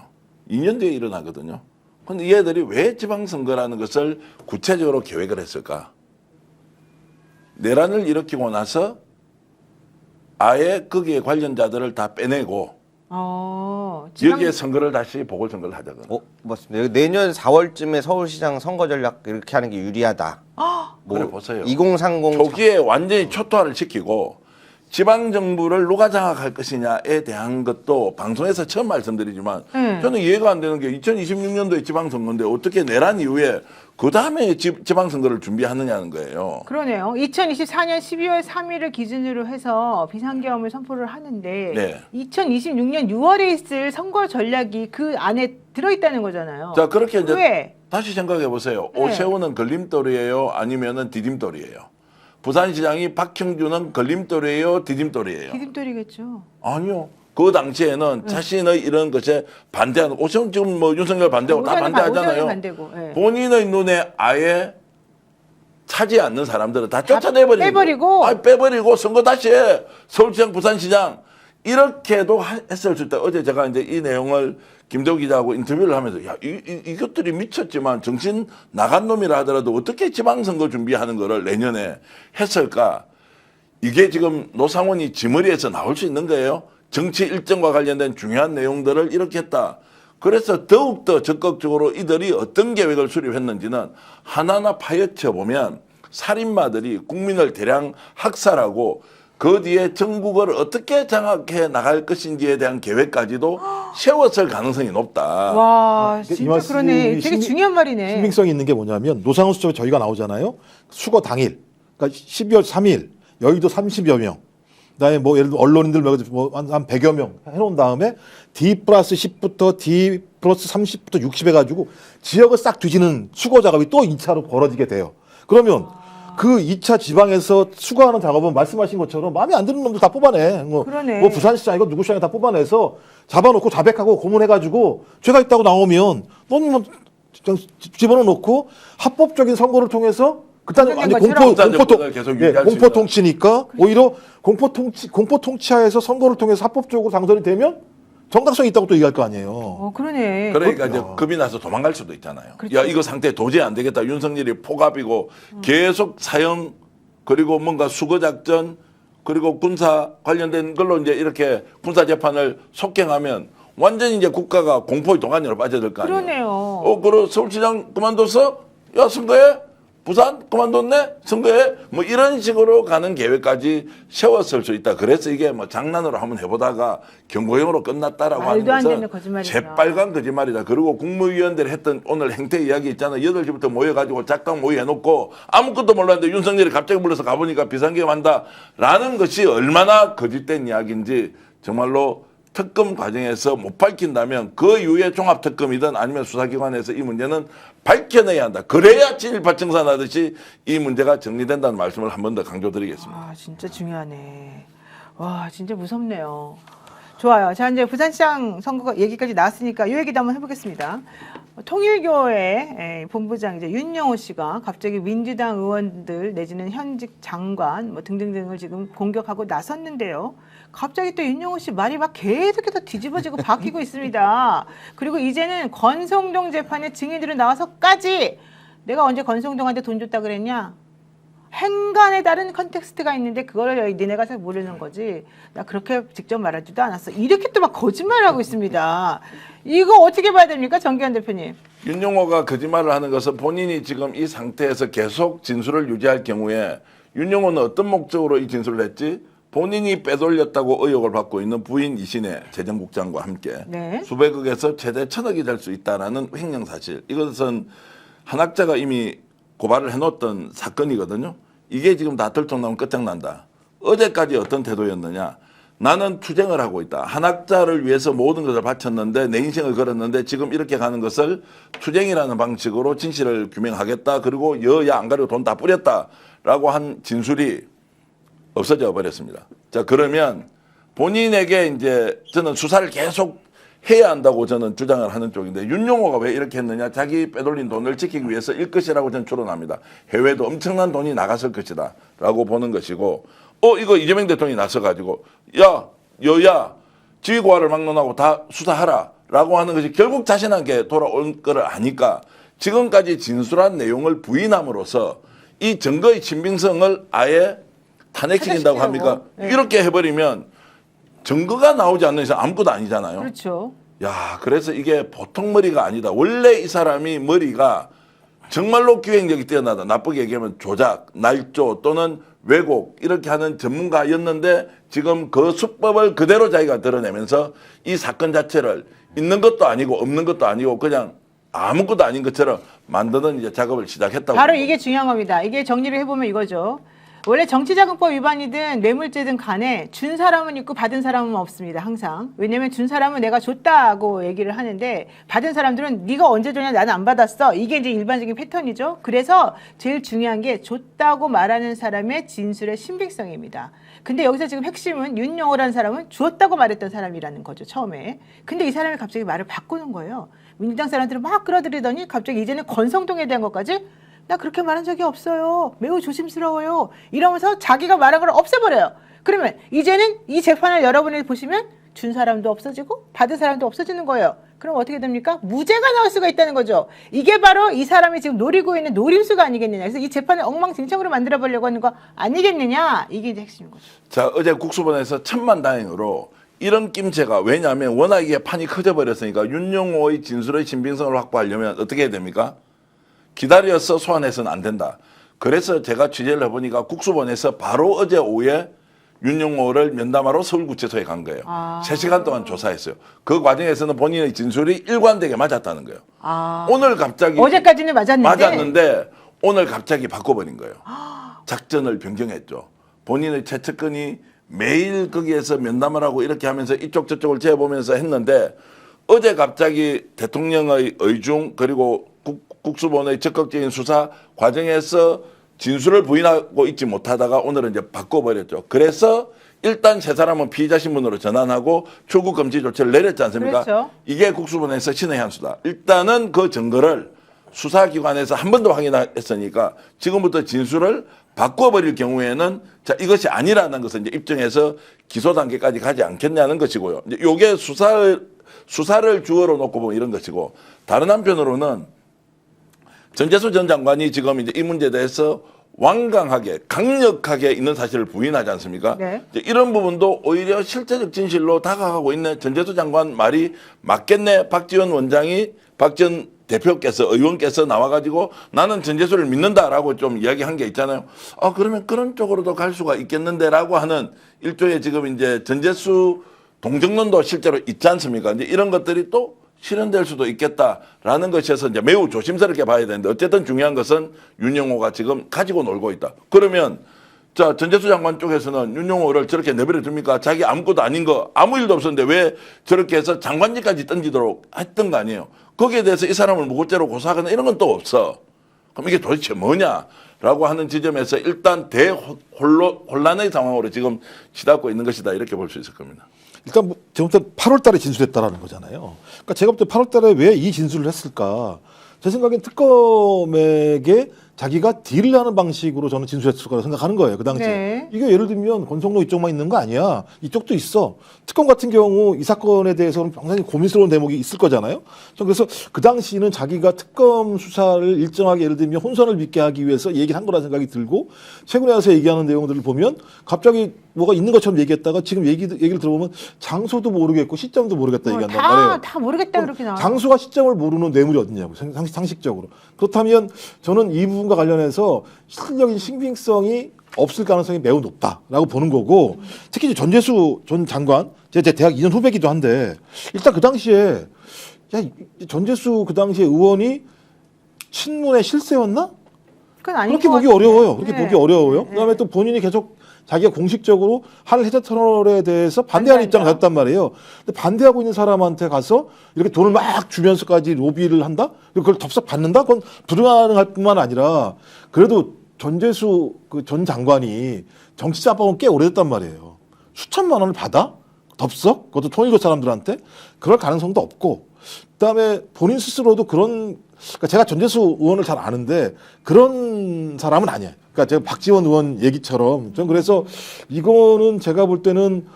B: 2년 뒤에 일어나거든요. 근데 얘들이 왜 지방선거라는 것을 구체적으로 계획을 했을까? 내란을 일으키고 나서 아예 거기에 관련자들을 다 빼내고 여기에 선거를 다시 보궐선거를 하자거나.
D: 맞습니다. 여기 내년 4월쯤에 서울시장 선거 전략 이렇게 하는 게 유리하다.
B: 그래 보세요.
D: 2030
B: 초기에 완전히 초토화를 시키고 지방정부를 누가 장악할 것이냐에 대한 것도 방송에서 처음 말씀드리지만 저는 이해가 안 되는 게 2026년도에 지방선거인데 어떻게 내란 이후에 그 다음에 지방선거를 준비하느냐는 거예요.
A: 그러네요. 2024년 12월 3일을 기준으로 해서 비상계엄을 선포를 하는데
B: 네.
A: 2026년 6월에 있을 선거 전략이 그 안에 들어있다는 거잖아요.
B: 자 그렇게 이제
A: 왜?
B: 다시 생각해 보세요.
A: 네.
B: 오세훈은 걸림돌이에요, 아니면은 디딤돌이에요. 부산시장이 박형준은 걸림돌이에요, 디딤돌이에요.
A: 디딤돌이겠죠.
B: 아니요. 그 당시에는 자신의 이런 것에 반대하는 오세훈 지금 뭐 윤석열 반대하고 다
A: 오세훈은
B: 반대하잖아요.
A: 반대고, 예.
B: 본인의 눈에 아예 차지 않는 사람들은 다 쫓아내버리고 빼버리고 선거 다시 해. 서울시장, 부산시장 이렇게도 했을 수 있다. 어제 제가 이제 이 내용을 김대우 기자하고 인터뷰를 하면서 야 이것들이 미쳤지만 정신 나간 놈이라 하더라도 어떻게 지방선거 준비하는 거를 내년에 했을까? 이게 지금 노상원이 지머리에서 나올 수 있는 거예요. 정치 일정과 관련된 중요한 내용들을 이렇게 했다. 그래서 더욱더 적극적으로 이들이 어떤 계획을 수립했는지는 하나하나 파헤쳐 보면 살인마들이 국민을 대량 학살하고 그 뒤에 전국을 어떻게 장악해 나갈 것인지에 대한 계획까지도 세웠을 가능성이 높다.
A: 와,
C: 이
A: 진짜
C: 말씀이
A: 그러네. 되게 중요한 말이네.
C: 신빙성이 있는 게 뭐냐면 노상훈 수첩에 저희가 나오잖아요. 수거 당일, 그러니까 12월 3일 여의도 30여 명, 그다음에 뭐 예를 들어 언론인들 뭐한 100여 명 해놓은 다음에 D+10부터 D+30부터 60 해가지고 지역을 싹 뒤지는 수거 작업이 또 2차로 벌어지게 돼요. 그러면 그 2차 지방에서 수거하는 작업은 말씀하신 것처럼 마음에 안 드는 놈들 다 뽑아내.
A: 그러네.
C: 뭐 부산시장이고 누구 시장에 다 뽑아내서 잡아놓고 자백하고 고문해가지고 죄가 있다고 나오면 너는 뭐 집어넣어 놓고 합법적인 선거를 통해서 그다음에
A: 선생님
C: 완전
A: 것처럼.
B: 계속 유지할 수
C: 공포
B: 있다.
C: 통치니까 오히려 공포 통치하에서 선거를 통해서 합법적으로 당선이 되면 정당성이 있다고 또 얘기할 거 아니에요.
A: 그러네.
B: 그러니까 이제 겁이 나서 도망갈 수도 있잖아요.
A: 그렇죠.
B: 야 이거 상태 도저히 안 되겠다. 윤석열이 포갑이고 계속 사형 그리고 뭔가 수거 작전 그리고 군사 관련된 걸로 이제 이렇게 군사 재판을 속행하면 완전히 이제 국가가 공포의 동안으로 빠져들 거 아니에요.
A: 그러네요.
B: 그럼 서울시장 그만뒀어? 야 선거해? 부산 그만뒀네? 선거해? 뭐 이런 식으로 가는 계획까지 세웠을 수 있다. 그래서 이게 뭐 장난으로 한번 해보다가 경고형으로 끝났다라고 하는
A: 말도 안 되는
B: 것은
A: 거짓말이다.
B: 새빨간 거짓말이다. 그리고 국무위원들이 했던 오늘 행태 이야기 있잖아요. 8시부터 모여가지고 작당 모의해놓고 아무것도 몰랐는데 윤석열이 갑자기 불러서 가보니까 비상계엄 한다라는 것이 얼마나 거짓된 이야기인지 정말로 특검 과정에서 못 밝힌다면 그 이후에 종합특검이든 아니면 수사기관에서 이 문제는 밝혀내야 한다. 그래야 친일파청산하듯이 이 문제가 정리된다는 말씀을 한 번 더 강조드리겠습니다.
A: 와, 진짜 중요하네. 와, 진짜 무섭네요. 좋아요. 자, 이제 부산시장 선거 얘기까지 나왔으니까 이 얘기도 한번 해보겠습니다. 통일교회 본부장 이제 윤영호 씨가 갑자기 민주당 의원들 내지는 현직 장관 뭐 등등등을 지금 공격하고 나섰는데요. 갑자기 또 윤영호 씨 말이 막 계속해서 뒤집어지고 바뀌고 있습니다. 그리고 이제는 권성동 재판의 증인들이 나와서까지 내가 언제 권성동한테 돈 줬다 그랬냐? 행간에 다른 컨텍스트가 있는데 그걸 니네가 잘 모르는 거지. 나 그렇게 직접 말하지도 않았어. 이렇게 또 막 거짓말을 하고 있습니다. 이거 어떻게 봐야 됩니까? 정기환 대표님.
B: 윤영호가 거짓말을 하는 것은 본인이 지금 이 상태에서 계속 진술을 유지할 경우에 윤영호는 어떤 목적으로 이 진술을 했지? 본인이 빼돌렸다고 의혹을 받고 있는 부인 이신혜 재정국장과 함께
A: 네.
B: 수백억에서 최대 1,000억이 될 수 있다는 횡령사실. 이것은 한학자가 이미 고발을 해놓았던 사건이거든요. 이게 지금 다 들통나면 끝장난다. 어제까지 어떤 태도였느냐. 나는 투쟁을 하고 있다. 한학자를 위해서 모든 것을 바쳤는데 내 인생을 걸었는데 지금 이렇게 가는 것을 투쟁이라는 방식으로 진실을 규명하겠다. 그리고 여야 안 가리고 돈 다 뿌렸다라고 한 진술이 없어져 버렸습니다. 자, 그러면 본인에게 이제 저는 수사를 계속 해야 한다고 저는 주장을 하는 쪽인데 윤영호가 왜 이렇게 했느냐. 자기 빼돌린 돈을 지키기 위해서 일 것이라고 저는 추론합니다. 해외도 엄청난 돈이 나갔을 것이다 라고 보는 것이고 이거 이재명 대통령이 나서가지고 야 여야 지휘고하를 막론하고 다 수사하라 라고 하는 것이 결국 자신에게 돌아올 거를 아니까 지금까지 진술한 내용을 부인함으로써 이 증거의 신빙성을 아예 탄핵시킨다고 합니까?
A: 네.
B: 이렇게 해버리면 증거가 나오지 않는 이상 아무것도 아니잖아요.
A: 그렇죠.
B: 야, 그래서 이게 보통 머리가 아니다. 원래 이 사람이 머리가 정말로 기획력이 뛰어나다. 나쁘게 얘기하면 조작, 날조 또는 왜곡 이렇게 하는 전문가였는데 지금 그 수법을 그대로 자기가 드러내면서 이 사건 자체를 있는 것도 아니고 없는 것도 아니고 그냥 아무것도 아닌 것처럼 만드는 이제 작업을 시작했다고.
A: 바로
B: 봅니다.
A: 이게 중요한 겁니다. 이게 정리를 해보면 이거죠. 원래 정치자금법 위반이든 뇌물죄든 간에 준 사람은 있고 받은 사람은 없습니다. 항상. 왜냐면 준 사람은 내가 줬다고 얘기를 하는데 받은 사람들은 네가 언제 줬냐 나는 안 받았어. 이게 이제 일반적인 패턴이죠. 그래서 제일 중요한 게 줬다고 말하는 사람의 진술의 신빙성입니다. 근데 여기서 지금 핵심은 윤영호라는 사람은 주었다고 말했던 사람이라는 거죠. 처음에. 근데 이 사람이 갑자기 말을 바꾸는 거예요. 민주당 사람들은 막 끌어들이더니 갑자기 이제는 권성동에 대한 것까지 나 그렇게 말한 적이 없어요. 매우 조심스러워요. 이러면서 자기가 말한 걸 없애버려요. 그러면 이제는 이 재판을 여러분이 보시면 준 사람도 없어지고 받은 사람도 없어지는 거예요. 그럼 어떻게 됩니까? 무죄가 나올 수가 있다는 거죠. 이게 바로 이 사람이 지금 노리고 있는 노림수가 아니겠느냐. 그래서 이 재판을 엉망진창으로 만들어보려고 하는 거 아니겠느냐. 이게 이제 핵심인 거죠.
B: 자, 어제 국수본에서 천만다행으로 이런 낌새가 왜냐하면 워낙 이게 판이 커져버렸으니까 윤영호의 진술의 신빙성을 확보하려면 어떻게 해야 됩니까? 기다려서 소환해서는 안 된다. 그래서 제가 취재를 해보니까 국수본에서 바로 어제 오후에 윤영호를 면담하러 서울구치소에 간 거예요. 3시간 동안 조사했어요. 그 과정에서는 본인의 진술이 일관되게 맞았다는 거예요. 오늘 갑자기
A: 어제까지는
B: 맞았는데 오늘 갑자기 바꿔버린 거예요. 작전을 변경했죠. 본인의 최측근이 매일 거기에서 면담을 하고 이렇게 하면서 이쪽 저쪽을 재보면서 했는데 어제 갑자기 대통령의 의중 그리고 국수본의 적극적인 수사 과정에서 진술을 부인하고 있지 못하다가 오늘은 이제 바꿔버렸죠. 그래서 일단 세 사람은 피의자 신분으로 전환하고 출국 금지 조치를 내렸지 않습니까?
A: 그렇죠.
B: 이게 국수본에서 신의 한 수다. 일단은 그 증거를 수사기관에서 한 번 더 확인했으니까 지금부터 진술을 바꿔버릴 경우에는 자 이것이 아니라는 것을 이제 입증해서 기소 단계까지 가지 않겠냐는 것이고요. 이제 요게 수사를 주어로 놓고 보면 이런 것이고 다른 한편으로는 전재수 전 장관이 지금 이제 이 문제에 대해서 완강하게 강력하게 있는 사실을 부인하지 않습니까?
A: 네.
B: 이제 이런 부분도 오히려 실제적 진실로 다가가고 있는 전재수 장관 말이 맞겠네. 박지원 대표께서 의원께서 나와가지고 나는 전재수를 믿는다라고 좀 이야기한 게 있잖아요. 그러면 그런 쪽으로도 갈 수가 있겠는데라고 하는 일종의 지금 이제 전재수 동정론도 실제로 있지 않습니까? 이제 이런 것들이 또 실현될 수도 있겠다라는 것에서 이제 매우 조심스럽게 봐야 되는데 어쨌든 중요한 것은 윤영호가 지금 가지고 놀고 있다. 그러면 자 전재수 장관 쪽에서는 윤영호를 저렇게 내버려 둡니까? 자기 아무것도 아닌 거 아무 일도 없었는데 왜 저렇게 해서 장관직까지 던지도록 했던 거 아니에요. 거기에 대해서 이 사람을 무고죄로 고소하거나 이런 건 또 없어. 그럼 이게 도대체 뭐냐라고 하는 지점에서 일단 대혼란의 상황으로 지금 치닫고 있는 것이다 이렇게 볼 수 있을 겁니다.
C: 일단 제가 볼 때 8월 달에 진술했다라는 거잖아요. 그러니까 제가 볼 때 8월 달에 왜 이 진술을 했을까? 제 생각엔 특검에게 자기가 딜을 하는 방식으로 저는 진술했을 거라고 생각하는 거예요. 그 당시에.
A: 네.
C: 이게 예를 들면 권성동 이쪽만 있는 거 아니야. 이쪽도 있어. 특검 같은 경우 이 사건에 대해서는 굉장히 고민스러운 대목이 있을 거잖아요. 전 그래서 그 당시는 자기가 특검 수사를 일정하게 예를 들면 혼선을 빚게 하기 위해서 얘기를 한 거라 생각이 들고 최근에 와서 얘기하는 내용들을 보면 갑자기 뭐가 있는 것처럼 얘기했다가 지금 얘기를 들어보면 장소도 모르겠고 시점도 모르겠다 얘기한단 말이에요.
A: 다 모르겠다 그렇게 나와.
C: 장소와 시점을 모르는 뇌물이 어딨냐고 상식적으로. 그렇다면 저는 이 부분과 관련해서 실질적인 신빙성이 없을 가능성이 매우 높다라고 보는 거고 특히 전재수 전 장관 제 대학 2년 후배기도 한데 일단 그 당시에 전재수 그 당시에 의원이 친문의 실세였나?
A: 그건 아닌
C: 그렇게
A: 것
C: 보기
A: 같은데.
C: 어려워요. 그렇게
A: 네.
C: 보기 어려워요.
A: 네.
C: 그다음에 또 본인이 계속 자기가 공식적으로 하늘 해저 터널에 대해서 반대하는 입장을 가졌단 말이에요. 근데 반대하고 있는 사람한테 가서 이렇게 돈을 막 주면서까지 로비를 한다? 그걸 덥석 받는다? 그건 불가능할 뿐만 아니라 그래도 전재수 그 전 장관이 정치 짜방은 꽤 오래됐단 말이에요. 수천만 원을 받아? 덥석? 그것도 통일교 사람들한테? 그럴 가능성도 없고 그다음에 본인 스스로도 그러니까 제가 전재수 의원을 잘 아는데 그런 사람은 아니에요. 그러니까 제가 박지원 의원 얘기처럼 전 그래서 이거는 제가 볼 때는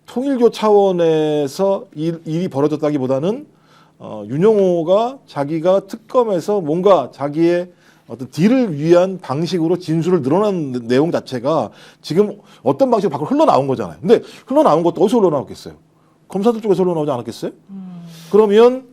C: 통일교 차원에서 일이 벌어졌다기보다는 윤영호가 자기가 특검에서 뭔가 자기의 어떤 딜을 위한 방식으로 진술을 늘어난 내용 자체가 지금 어떤 방식으로 밖으로 흘러나온 거잖아요. 근데 흘러나온 것도 어디서 흘러나왔겠어요? 검사들 쪽에서 흘러나오지 않았겠어요? 그러면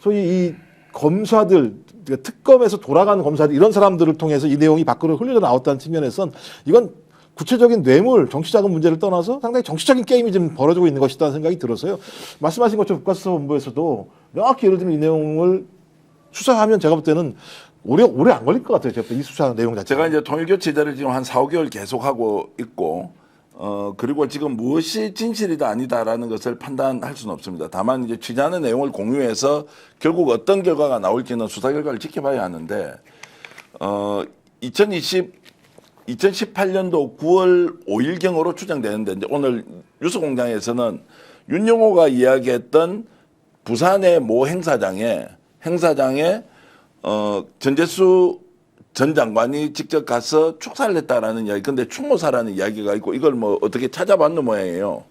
C: 소위 이 검사들, 그러니까 특검에서 돌아가는 검사들 이런 사람들을 통해서 이 내용이 밖으로 흘러나왔다는 측면에선 이건 구체적인 뇌물, 정치자금 문제를 떠나서 상당히 정치적인 게임이 지금 벌어지고 있는 것이라는 생각이 들어서요. 말씀하신 것처럼 국가수사본부에서도 명확히 예를 들면 이 내용을 수사하면 제가 볼 때는 오래 안 걸릴 것 같아요. 제가 이 수사 내용 자체가.
B: 제가 이제 통일교 취재를 지금 한 4, 5개월 계속하고 있고 그리고 지금 무엇이 진실이다 아니다라는 것을 판단할 수는 없습니다. 다만 이제 취재하는 내용을 공유해서 결국 어떤 결과가 나올지는 수사 결과를 지켜봐야 하는데 2018년도 9월 5일경으로 추정되는데 이제 오늘 뉴스공장에서는 윤영호가 이야기했던 부산의 모 행사장에 전재수 전 장관이 직접 가서 축사를 했다라는 이야기. 근데 충모사라는 이야기가 있고 이걸 뭐 어떻게 찾아봤는 모양이에요.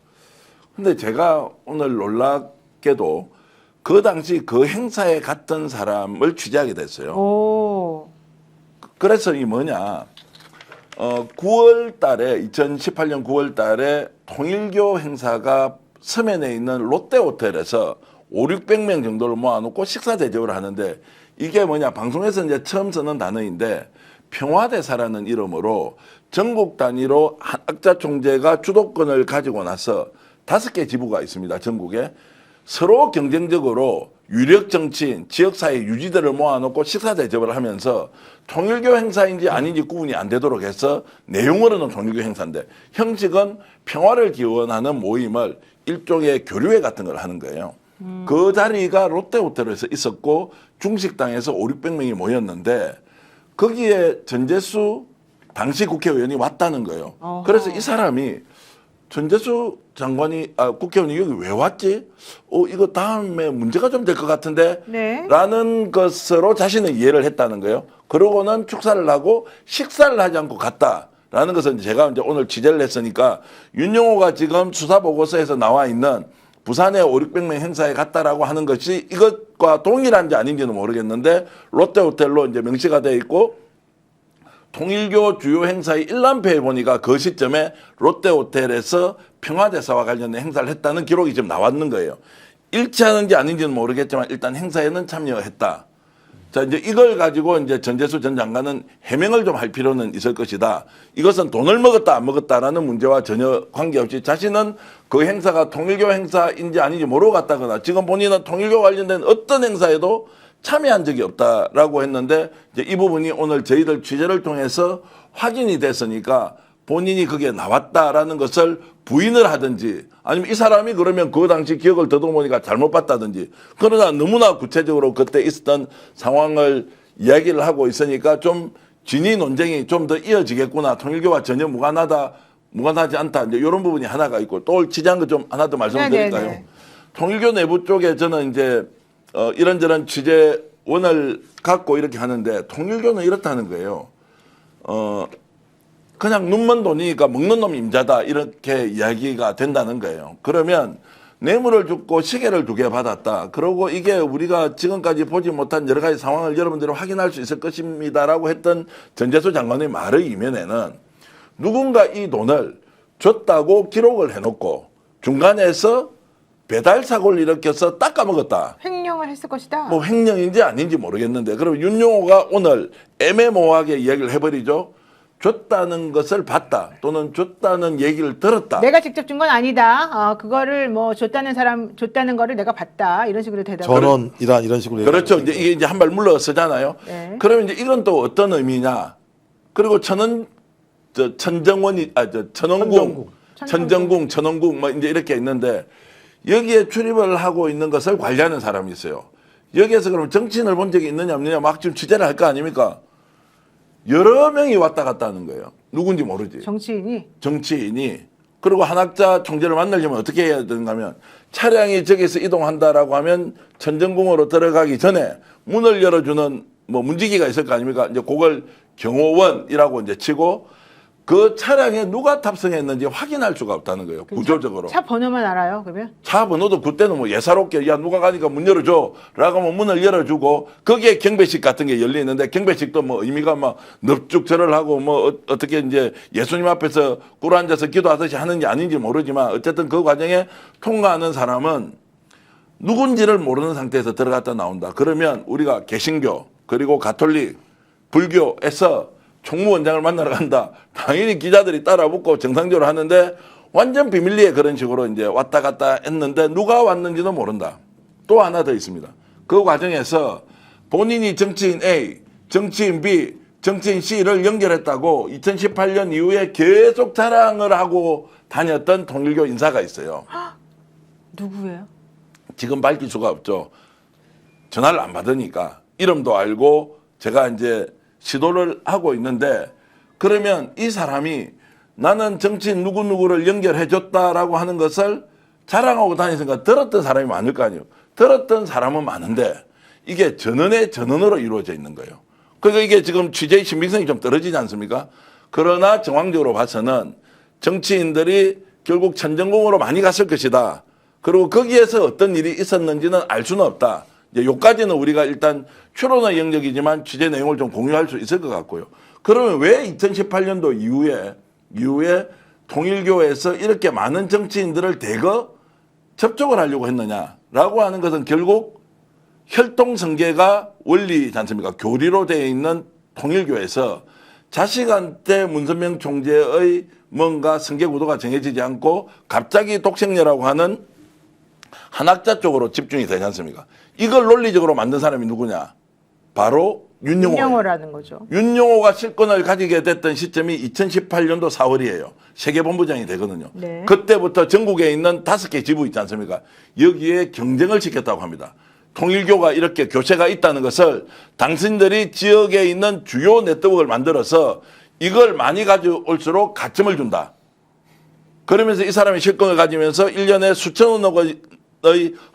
B: 근데 제가 오늘 놀랍게도 그 당시 그 행사에 갔던 사람을 취재하게 됐어요.
A: 오.
B: 그래서 이 뭐냐. 9월 달에 2018년 9월 달에 통일교 행사가 서면에 있는 롯데호텔에서 5,600명 정도를 모아놓고 식사 대접을 하는데 이게 뭐냐. 방송에서 이제 처음 쓰는 단어인데 평화대사라는 이름으로 전국 단위로 학자 총재가 주도권을 가지고 나서 5개 지부가 있습니다. 전국에. 서로 경쟁적으로 유력 정치인, 지역사회 유지들을 모아놓고 식사 대접을 하면서 통일교 행사인지 아닌지 구분이 안 되도록 해서 내용으로는 통일교 행사인데 형식은 평화를 기원하는 모임을 일종의 교류회 같은 걸 하는 거예요. 그 자리가 롯데호텔에서 있었고 중식당에서 5,600명이 모였는데 거기에 전재수 당시 국회의원이 왔다는 거예요.
A: 어허.
B: 그래서 이 사람이 전재수 장관이 국회의원이 여기 왜 왔지? 이거 다음에 문제가 좀 될 것 같은데
A: 네.
B: 라는 것으로 자신은 이해를 했다는 거예요. 그러고는 축사를 하고 식사를 하지 않고 갔다라는 것은 제가 이제 오늘 취재를 했으니까 윤영호가 지금 수사보고서에서 나와 있는 부산에 5,600명 행사에 갔다라고 하는 것이 이것과 동일한지 아닌지는 모르겠는데 롯데호텔로 이제 명시가 되어 있고 통일교 주요 행사의 일람표에 보니까 그 시점에 롯데호텔에서 평화대사와 관련된 행사를 했다는 기록이 지금 나왔는 거예요. 일치하는지 아닌지는 모르겠지만 일단 행사에는 참여했다. 자, 이제 이걸 가지고 이제 전재수 전 장관은 해명을 좀 할 필요는 있을 것이다. 이것은 돈을 먹었다 안 먹었다라는 문제와 전혀 관계없이 자신은 그 행사가 통일교 행사인지 아닌지 모르고 갔다거나 지금 본인은 통일교 관련된 어떤 행사에도 참여한 적이 없다라고 했는데 이제 이 부분이 오늘 저희들 취재를 통해서 확인이 됐으니까 본인이 그게 나왔다라는 것을 부인을 하든지 아니면 이 사람이 그러면 그 당시 기억을 더듬으니까 잘못 봤다든지 그러나 너무나 구체적으로 그때 있었던 상황을 이야기를 하고 있으니까 좀 진위 논쟁이 좀 더 이어지겠구나. 통일교와 전혀 무관하지 않다. 이제 이런 부분이 하나가 있고 또 취재한 거 좀 하나 더 말씀을 드릴까요?
A: 네네네.
B: 통일교 내부 쪽에 저는 이제 이런저런 취재원을 갖고 이렇게 하는데 통일교는 이렇다는 거예요. 그냥 눈먼 돈이니까 먹는 놈 임자다 이렇게 이야기가 된다는 거예요. 그러면 뇌물을 줍고 시계를 2개 받았다. 그러고 이게 우리가 지금까지 보지 못한 여러 가지 상황을 여러분들이 확인할 수 있을 것입니다라고 했던 전재수 장관의 말의 이면에는 누군가 이 돈을 줬다고 기록을 해놓고 중간에서 배달 사고를 일으켜서 닦아먹었다.
A: 횡령을 했을 것이다.
B: 뭐 횡령인지 아닌지 모르겠는데 그럼 윤용호가 오늘 애매모호하게 이야기를 해버리죠. 줬다는 것을 봤다 또는 줬다는 얘기를 들었다.
A: 내가 직접 준 건 아니다. 그거를 뭐 줬다는 거를 내가 봤다. 이런 식으로 대답을.
C: 전원이란 이런 식으로
B: 그렇죠.
C: 얘기하는
B: 이제 이게 이제 한 발 물러서잖아요.
A: 네.
B: 그러면 이제 이건 또 어떤 의미냐? 그리고 천정원이 천원궁, 천정궁, 천원궁 뭐 이제 이렇게 있는데 여기에 출입을 하고 있는 것을 관리하는 사람이 있어요. 여기에서 그럼 정치인을 본 적이 있느냐 없느냐 막 지금 취재를 할 거 아닙니까? 여러 명이 왔다 갔다 하는 거예요. 누군지 모르지. 정치인이. 그리고 한학자 총재를 만나려면 어떻게 해야 되는가 하면 차량이 저기서 이동한다라고 하면 천정궁으로 들어가기 전에 문을 열어주는 뭐 문지기가 있을 거 아닙니까? 이제 그걸 경호원이라고 이제 치고 그 차량에 누가 탑승했는지 확인할 수가 없다는 거예요. 구조적으로.
A: 차 번호만 알아요, 그러면?
B: 차 번호도 그때는 뭐 예사롭게 야 누가 가니까 문 열어줘 라고 하면 문을 열어주고 거기에 경배식 같은 게 열리는데 경배식도 뭐 의미가 막 넙죽절을 하고 뭐 어떻게 이제 예수님 앞에서 꿇어 앉아서 기도하듯이 하는지 아닌지 모르지만 어쨌든 그 과정에 통과하는 사람은 누군지를 모르는 상태에서 들어갔다 나온다. 그러면 우리가 개신교 그리고 가톨릭 불교에서 총무원장을 만나러 간다. 당연히 기자들이 따라붙고 정상적으로 하는데 완전 비밀리에 그런 식으로 이제 왔다 갔다 했는데 누가 왔는지도 모른다. 또 하나 더 있습니다. 그 과정에서 본인이 정치인 A, 정치인 B, 정치인 C를 연결했다고 2018년 이후에 계속 자랑을 하고 다녔던 통일교 인사가 있어요.
A: 누구예요?
B: 지금 밝힐 수가 없죠. 전화를 안 받으니까 이름도 알고 제가 이제 시도를 하고 있는데 그러면 이 사람이 나는 정치인 누구누구를 연결해줬다라고 하는 것을 자랑하고 다니니까 들었던 사람이 많을 거 아니에요. 들었던 사람은 많은데 이게 전원의 전원으로 이루어져 있는 거예요. 그러니까 이게 지금 취재의 신빙성이 좀 떨어지지 않습니까? 그러나 정황적으로 봐서는 정치인들이 결국 천정궁으로 많이 갔을 것이다. 그리고 거기에서 어떤 일이 있었는지는 알 수는 없다. 이제 요까지는 우리가 일단 추론의 영역이지만 취재 내용을 좀 공유할 수 있을 것 같고요. 그러면 왜 2018년도 이후에 통일교에서 이렇게 많은 정치인들을 대거 접촉을 하려고 했느냐라고 하는 것은 결국 혈통성계가 원리지 않습니까? 교리로 되어 있는 통일교에서 자식한테 문선명 총재의 뭔가 성계구도가 정해지지 않고 갑자기 독생녀라고 하는 한학자 쪽으로 집중이 되지 않습니까? 이걸 논리적으로 만든 사람이 누구냐? 바로
A: 윤영호라는 거죠.
B: 윤영호가 실권을 가지게 됐던 시점이 2018년도 4월이에요. 세계본부장이 되거든요.
A: 네.
B: 그때부터 전국에 있는 5개 지부 있지 않습니까? 여기에 경쟁을 시켰다고 합니다. 통일교가 이렇게 교체가 있다는 것을 당신들이 지역에 있는 주요 네트워크를 만들어서 이걸 많이 가져올수록 가점을 준다. 그러면서 이 사람이 실권을 가지면서 1년에 수천억의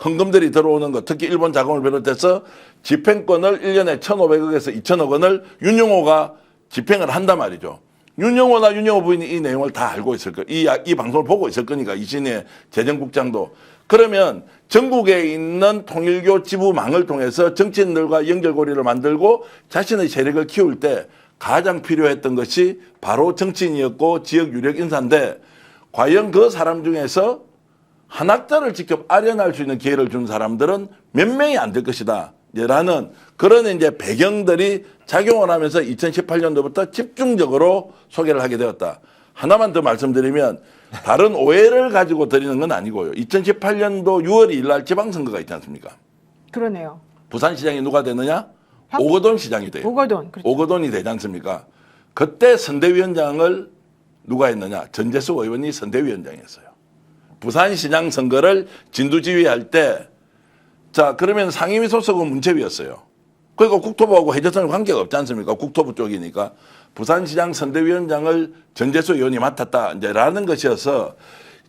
B: 헌금들이 들어오는 것, 특히 일본 자금을 비롯해서 집행권을 1년에 1,500억에서 2,000억 원을 윤영호가 집행을 한단 말이죠. 윤영호나 윤영호 부인이 이 내용을 다 알고 있을 거예요. 이 방송을 보고 있을 거니까 이신의 재정국장도. 그러면 전국에 있는 통일교 지부망을 통해서 정치인들과 연결고리를 만들고 자신의 세력을 키울 때 가장 필요했던 것이 바로 정치인이었고 지역 유력 인사인데 과연 그 사람 중에서 한학자를 직접 아련할 수 있는 기회를 준 사람들은 몇 명이 안 될 것이다. 라는 그런 이제 배경들이 작용을 하면서 2018년도부터 집중적으로 소개를 하게 되었다. 하나만 더 말씀드리면 다른 오해를 가지고 드리는 건 아니고요. 2018년도 6월 2일 날 지방선거가 있지 않습니까?
A: 그러네요.
B: 부산시장이 누가 되느냐? 오거돈 시장이 돼요.
A: 오거돈. 그렇죠.
B: 오거돈이 되지 않습니까? 그때 선대위원장을 누가 했느냐? 전재수 의원이 선대위원장이었어요. 부산시장 선거를 진두지휘할 때, 자, 그러면 상임위 소속은 문체위였어요. 그러니까 국토부하고 해저선은 관계가 없지 않습니까? 국토부 쪽이니까. 부산시장 선대위원장을 전재수 의원이 맡았다. 이제 라는 것이어서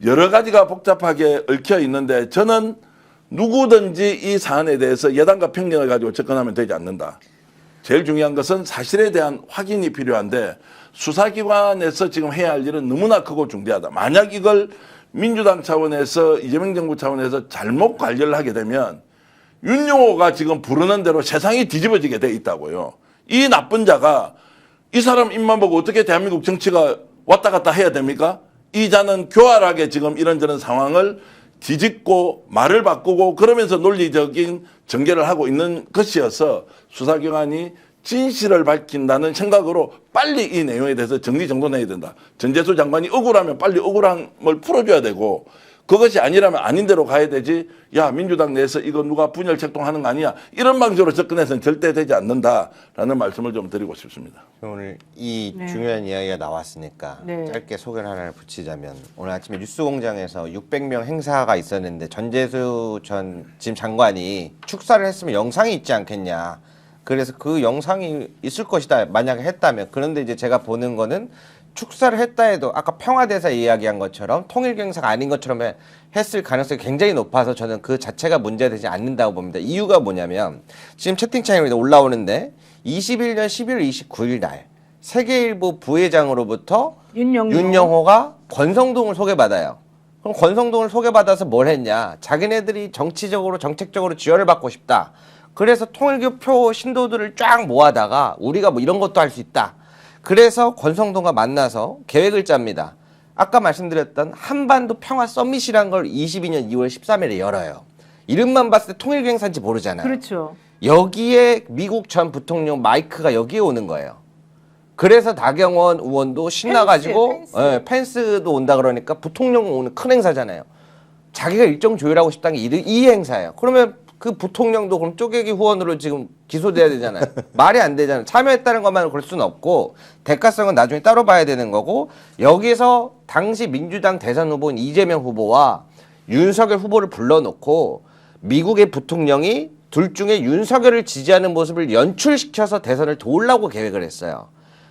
B: 여러 가지가 복잡하게 얽혀 있는데 저는 누구든지 이 사안에 대해서 여당과 편견을 가지고 접근하면 되지 않는다. 제일 중요한 것은 사실에 대한 확인이 필요한데 수사기관에서 지금 해야 할 일은 너무나 크고 중대하다. 만약 이걸 민주당 차원에서 이재명 정부 차원에서 잘못 관리를 하게 되면 윤영호가 지금 부르는 대로 세상이 뒤집어지게 돼 있다고요. 이 나쁜 자가 이 사람 입만 보고 어떻게 대한민국 정치가 왔다 갔다 해야 됩니까? 이 자는 교활하게 지금 이런저런 상황을 뒤집고 말을 바꾸고 그러면서 논리적인 전개를 하고 있는 것이어서 수사기관이 진실을 밝힌다는 생각으로 빨리 이 내용에 대해서 정리정돈해야 된다. 전재수 장관이 억울하면 빨리 억울함을 풀어줘야 되고 그것이 아니라면 아닌 대로 가야 되지. 야, 민주당 내에서 이거 누가 분열 책동하는 거 아니야. 이런 방식으로 접근해서는 절대 되지 않는다라는 말씀을 좀 드리고 싶습니다.
D: 오늘 이
A: 네.
D: 중요한 이야기가 나왔으니까
A: 네.
D: 짧게 소개를 하나를 붙이자면 오늘 아침에 뉴스공장에서 600명 행사가 있었는데 전재수 전 지금 장관이 축사를 했으면 영상이 있지 않겠냐. 그래서 그 영상이 있을 것이다. 만약에 했다면. 그런데 이제 제가 보는 거는 축사를 했다 해도 아까 평화대사 이야기한 것처럼 통일경사가 아닌 것처럼 했을 가능성이 굉장히 높아서 저는 그 자체가 문제되지 않는다고 봅니다. 이유가 뭐냐면 지금 채팅창에 올라오는데 21년 11월 29일 날 세계일보 부회장으로부터
A: 윤영호.
D: 윤영호가 권성동을 소개받아요. 그럼 권성동을 소개받아서 뭘 했냐? 자기네들이 정치적으로 정책적으로 지원을 받고 싶다. 그래서 통일교표 신도들을 쫙 모아다가 우리가 뭐 이런 것도 할 수 있다. 그래서 권성동과 만나서 계획을 짭니다. 아까 말씀드렸던 한반도 평화 서밋이란 걸 22년 2월 13일에 열어요. 이름만 봤을 때 통일교 행사인지 모르잖아요.
A: 그렇죠.
D: 여기에 미국 전 부통령 마이크가 여기에 오는 거예요. 그래서 나경원 의원도 신나가지고 펜스도 온다 그러니까 부통령 오는 큰 행사잖아요. 자기가 일정 조율하고 싶다는 게 이 행사예요. 그러면 그 부통령도 그럼 쪼개기 후원으로 지금 기소돼야 되잖아요. 말이 안 되잖아요. 참여했다는 것만으로 그럴 수는 없고 대가성은 나중에 따로 봐야 되는 거고 여기서 당시 민주당 대선 후보인 이재명 후보와 윤석열 후보를 불러놓고 미국의 부통령이 둘 중에 윤석열을 지지하는 모습을 연출시켜서 대선을 도우려고 계획을 했어요.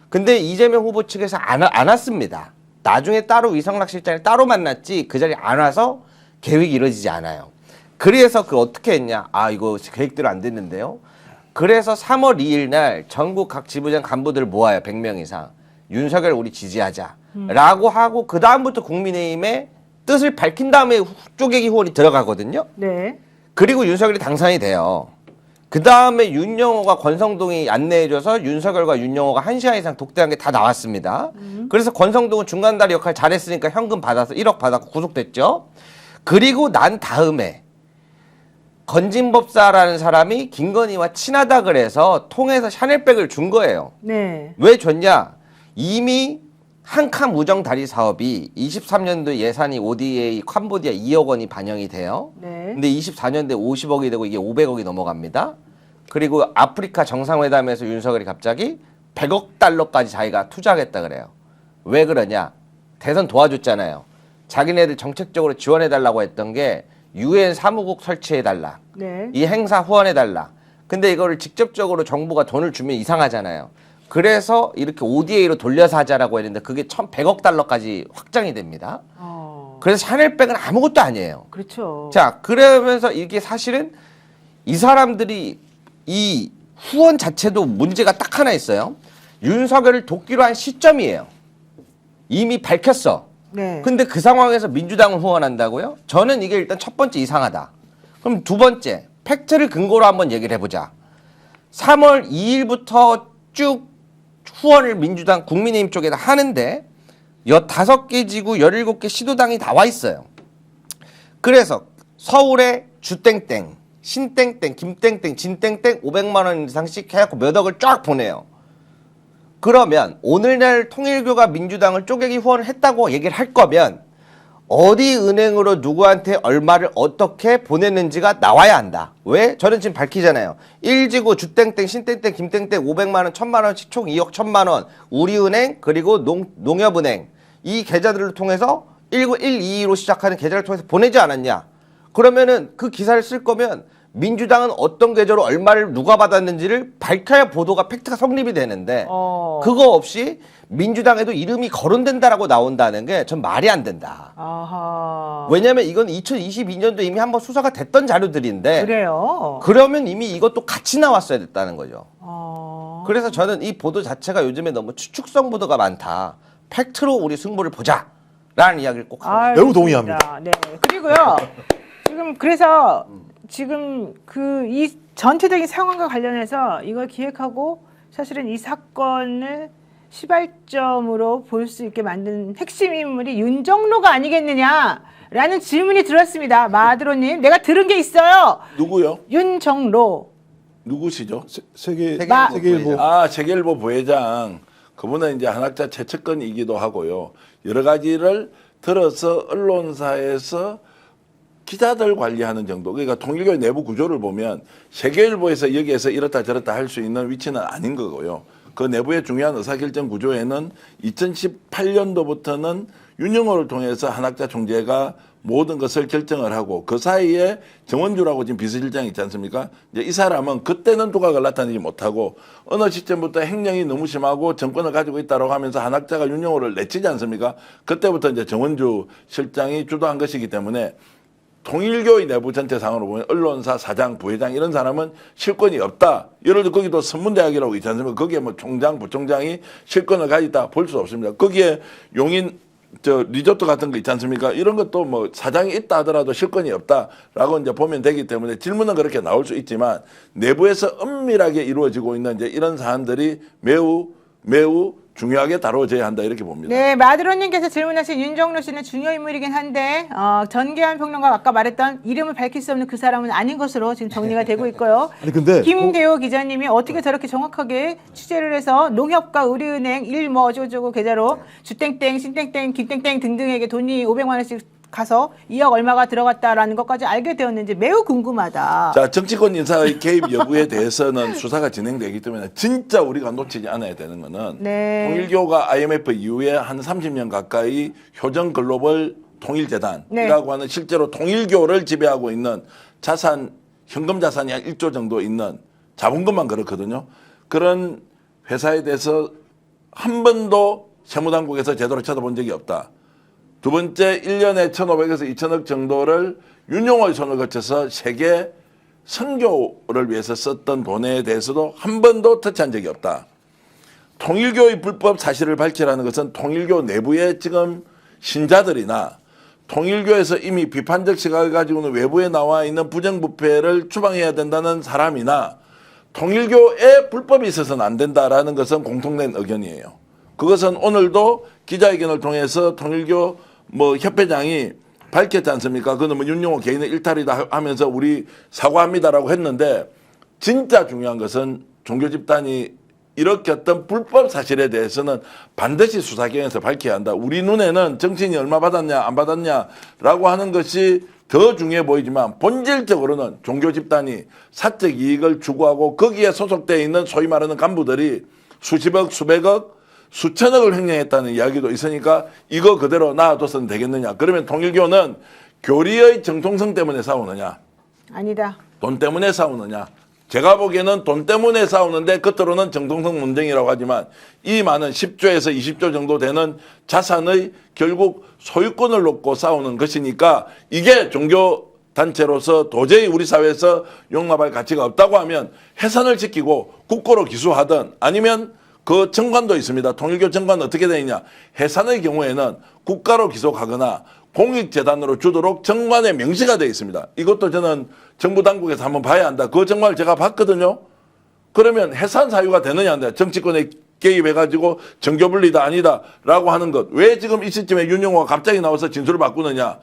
D: 근데 이재명 후보 측에서 안 왔습니다. 나중에 따로 위성락 실장을 따로 만났지 그 자리에 안 와서 계획이 이루어지지 않아요. 그래서 그 어떻게 했냐? 아 이거 계획대로 안 됐는데요. 그래서 3월 2일 날 전국 각 지부장 간부들을 모아요. 100명 이상. 윤석열 우리 지지하자. 라고 하고 그 다음부터 국민의힘의 뜻을 밝힌 다음에 쪼개기 후원이 들어가거든요.
A: 네.
D: 그리고 윤석열이 당선이 돼요. 그 다음에 윤영호가 권성동이 안내해줘서 윤석열과 윤영호가 1시간 이상 독대한 게 다 나왔습니다. 그래서 권성동은 중간다리 역할 잘했으니까 현금 받아서 1억 받았고 구속됐죠. 그리고 난 다음에 건진법사라는 사람이 김건희와 친하다 그래서 통해서 샤넬백을 준 거예요.
A: 네.
D: 왜 줬냐? 이미 한칸 무정 다리 사업이 23년도 예산이 ODA 캄보디아 2억 원이 반영이 돼요.
A: 네.
D: 근데 24년도에 50억이 되고 이게 500억이 넘어갑니다. 그리고 아프리카 정상회담에서 윤석열이 갑자기 100억 달러까지 자기가 투자하겠다 그래요. 왜 그러냐? 대선 도와줬잖아요. 자기네들 정책적으로 지원해달라고 했던 게 UN 사무국 설치해달라.
A: 네.
D: 이 행사 후원해달라. 근데 이거를 직접적으로 정부가 돈을 주면 이상하잖아요. 그래서 이렇게 ODA로 돌려서 하자라고 했는데 그게 1,100억 달러까지 확장이 됩니다. 그래서 샤넬백은 아무것도 아니에요.
A: 그렇죠.
D: 자, 그러면서 이게 사실은 이 사람들이 이 후원 자체도 문제가 딱 하나 있어요. 윤석열을 돕기로 한 시점이에요. 이미 밝혔어.
A: 네.
D: 근데 그 상황에서 민주당을 후원한다고요? 저는 이게 일단 첫 번째 이상하다. 그럼 두 번째, 팩트를 근거로 한번 얘기를 해보자. 3월 2일부터 쭉 후원을 민주당 국민의힘 쪽에다 하는데 15개 지구 17개 시도당이 나와 있어요. 그래서 서울에 주땡땡, 신땡땡, 김땡땡, 진땡땡 500만 원 이상씩 해갖고 몇 억을 쫙 보내요. 그러면 오늘날 통일교가 민주당을 쪼개기 후원을 했다고 얘기를 할 거면 어디 은행으로 누구한테 얼마를 어떻게 보냈는지가 나와야 한다. 왜? 저는 지금 밝히잖아요. 1지구 주땡땡 신땡땡 김땡땡 500만 원 1000만 원씩 총 2억 1000만 원 우리은행 그리고 농협은행 이 계좌들을 통해서 1912로 시작하는 계좌를 통해서 보내지 않았냐. 그러면은 그 기사를 쓸 거면 민주당은 어떤 계좌로 얼마를 누가 받았는지를 밝혀야 보도가 팩트가 성립이 되는데 그거 없이 민주당에도 이름이 거론된다라고 나온다는 게 전 말이 안 된다.
A: 아하.
D: 왜냐면 이건 2022년도 이미 한번 수사가 됐던 자료들인데
A: 그래요.
D: 그러면 이미 이것도 같이 나왔어야 됐다는 거죠.
A: 그래서
D: 그래서 저는 이 보도 자체가 요즘에 너무 추측성 보도가 많다. 팩트로 우리 승부를 보자라는 이야기를 꼭 하고
C: 매우 동의합니다.
A: 네. 그리고요. 지금 그래서 지금 그 이 전체적인 상황과 관련해서 이걸 기획하고 사실은 이 사건을 시발점으로 볼 수 있게 만든 핵심 인물이 윤정로가 아니겠느냐라는 질문이 들었습니다. 마드로님, 내가 들은 게 있어요.
B: 누구요?
A: 윤정로.
B: 누구시죠?
C: 세계일보.
B: 아, 세계일보 부회장. 그분은 이제 한학자 최측근이기도 하고요. 여러 가지를 들어서 언론사에서 기자들 관리하는 정도. 그러니까 통일교 내부 구조를 보면 세계일보에서 여기에서 이렇다 저렇다 할 수 있는 위치는 아닌 거고요. 그 내부의 중요한 의사결정 구조에는 2018년도부터는 윤영호를 통해서 한학자 총재가 모든 것을 결정을 하고 그 사이에 정원주라고 지금 비서실장이 있지 않습니까? 이제 이 사람은 그때는 두각을 나타내지 못하고 어느 시점부터 횡령이 너무 심하고 정권을 가지고 있다고 하면서 한학자가 윤영호를 내치지 않습니까? 그때부터 이제 정원주 실장이 주도한 것이기 때문에 통일교의 내부 전체 상으로 보면 언론사 사장, 부회장 이런 사람은 실권이 없다. 예를 들어 거기도 선문대학이라고 있지 않습니까? 거기에 뭐 총장, 부총장이 실권을 가지다 볼 수 없습니다. 거기에 용인 리조트 같은 거 있지 않습니까? 이런 것도 뭐 사장이 있다 하더라도 실권이 없다라고 이제 보면 되기 때문에 질문은 그렇게 나올 수 있지만 내부에서 은밀하게 이루어지고 있는 이제 이런 사안들이 매우 중요하게 다뤄져야 한다 이렇게 봅니다.
A: 네, 마드로님께서 질문하신 윤정로 씨는 중요 인물이긴 한데 전계한 평론가 아까 말했던 이름을 밝힐 수 없는 그 사람은 아닌 것으로 지금 정리가 되고 있고요.
C: 아니 근데
A: 김대호 기자님이 어떻게 저렇게 정확하게 취재를 해서 농협과 우리은행 일뭐 어쩌고저쩌고 계좌로 주땡땡, 신땡땡, 김땡땡 등등에게 돈이 500만 원씩 가서 2억 얼마가 들어갔다라는 것까지 알게 되었는지 매우 궁금하다.
B: 자, 정치권 인사의 개입 여부에 대해서는 수사가 진행되기 때문에 진짜 우리가 놓치지 않아야 되는 거는
A: 네.
B: 통일교가 IMF 이후에 한 30년 가까이 효정 글로벌 통일재단이라고
A: 네.
B: 하는 실제로 통일교를 지배하고 있는 자산, 현금 자산이 한 1조 정도 있는 자본금만 그렇거든요. 그런 회사에 대해서 한 번도 세무당국에서 제대로 쳐다본 적이 없다. 두 번째, 1년에 1,500에서 2,000억 정도를 윤용호의 손을 거쳐서 세계 선교를 위해서 썼던 돈에 대해서도 한 번도 터치한 적이 없다. 통일교의 불법 사실을 밝히라는 것은 통일교 내부의 지금 신자들이나 통일교에서 이미 비판적 시각을 가지고는 외부에 나와 있는 부정부패를 추방해야 된다는 사람이나 통일교에 불법이 있어서는 안 된다라는 것은 공통된 의견이에요. 그것은 오늘도 기자회견을 통해서 통일교 협회장이 밝혔지 않습니까? 그는 뭐 윤용호 개인의 일탈이다 하면서 우리 사과합니다라고 했는데 진짜 중요한 것은 종교 집단이 일으켰던 불법 사실에 대해서는 반드시 수사기관에서 밝혀야 한다. 우리 눈에는 정치인이 얼마 받았냐 안 받았냐라고 하는 것이 더 중요해 보이지만 본질적으로는 종교 집단이 사적 이익을 추구하고 거기에 소속되어 있는 소위 말하는 간부들이 수십억, 수백억, 수천억을 횡령했다는 이야기도 있으니까 이거 그대로 놔둬서는 되겠느냐. 그러면 통일교는 교리의 정통성 때문에 싸우느냐.
A: 아니다.
B: 돈 때문에 싸우느냐. 제가 보기에는 돈 때문에 싸우는데 겉으로는 정통성 논쟁이라고 하지만 이 많은 10조에서 20조 정도 되는 자산의 결국 소유권을 놓고 싸우는 것이니까 이게 종교 단체로서 도저히 우리 사회에서 용납할 가치가 없다고 하면 해산을 시키고 국고로 기소하든 아니면 그 정관도 있습니다. 통일교 정관은 어떻게 되어 있냐. 해산의 경우에는 국가로 기소하거나 공익재단으로 주도록 정관에 명시가 되어 있습니다. 이것도 저는 정부 당국에서 한번 봐야 한다. 그 정관을 제가 봤거든요. 그러면 해산 사유가 되느냐 안 돼. 정치권에 개입해가지고 정교분리다 아니다 라고 하는 것. 왜 지금 이 시점에 윤용호가 갑자기 나와서 진술을 바꾸느냐.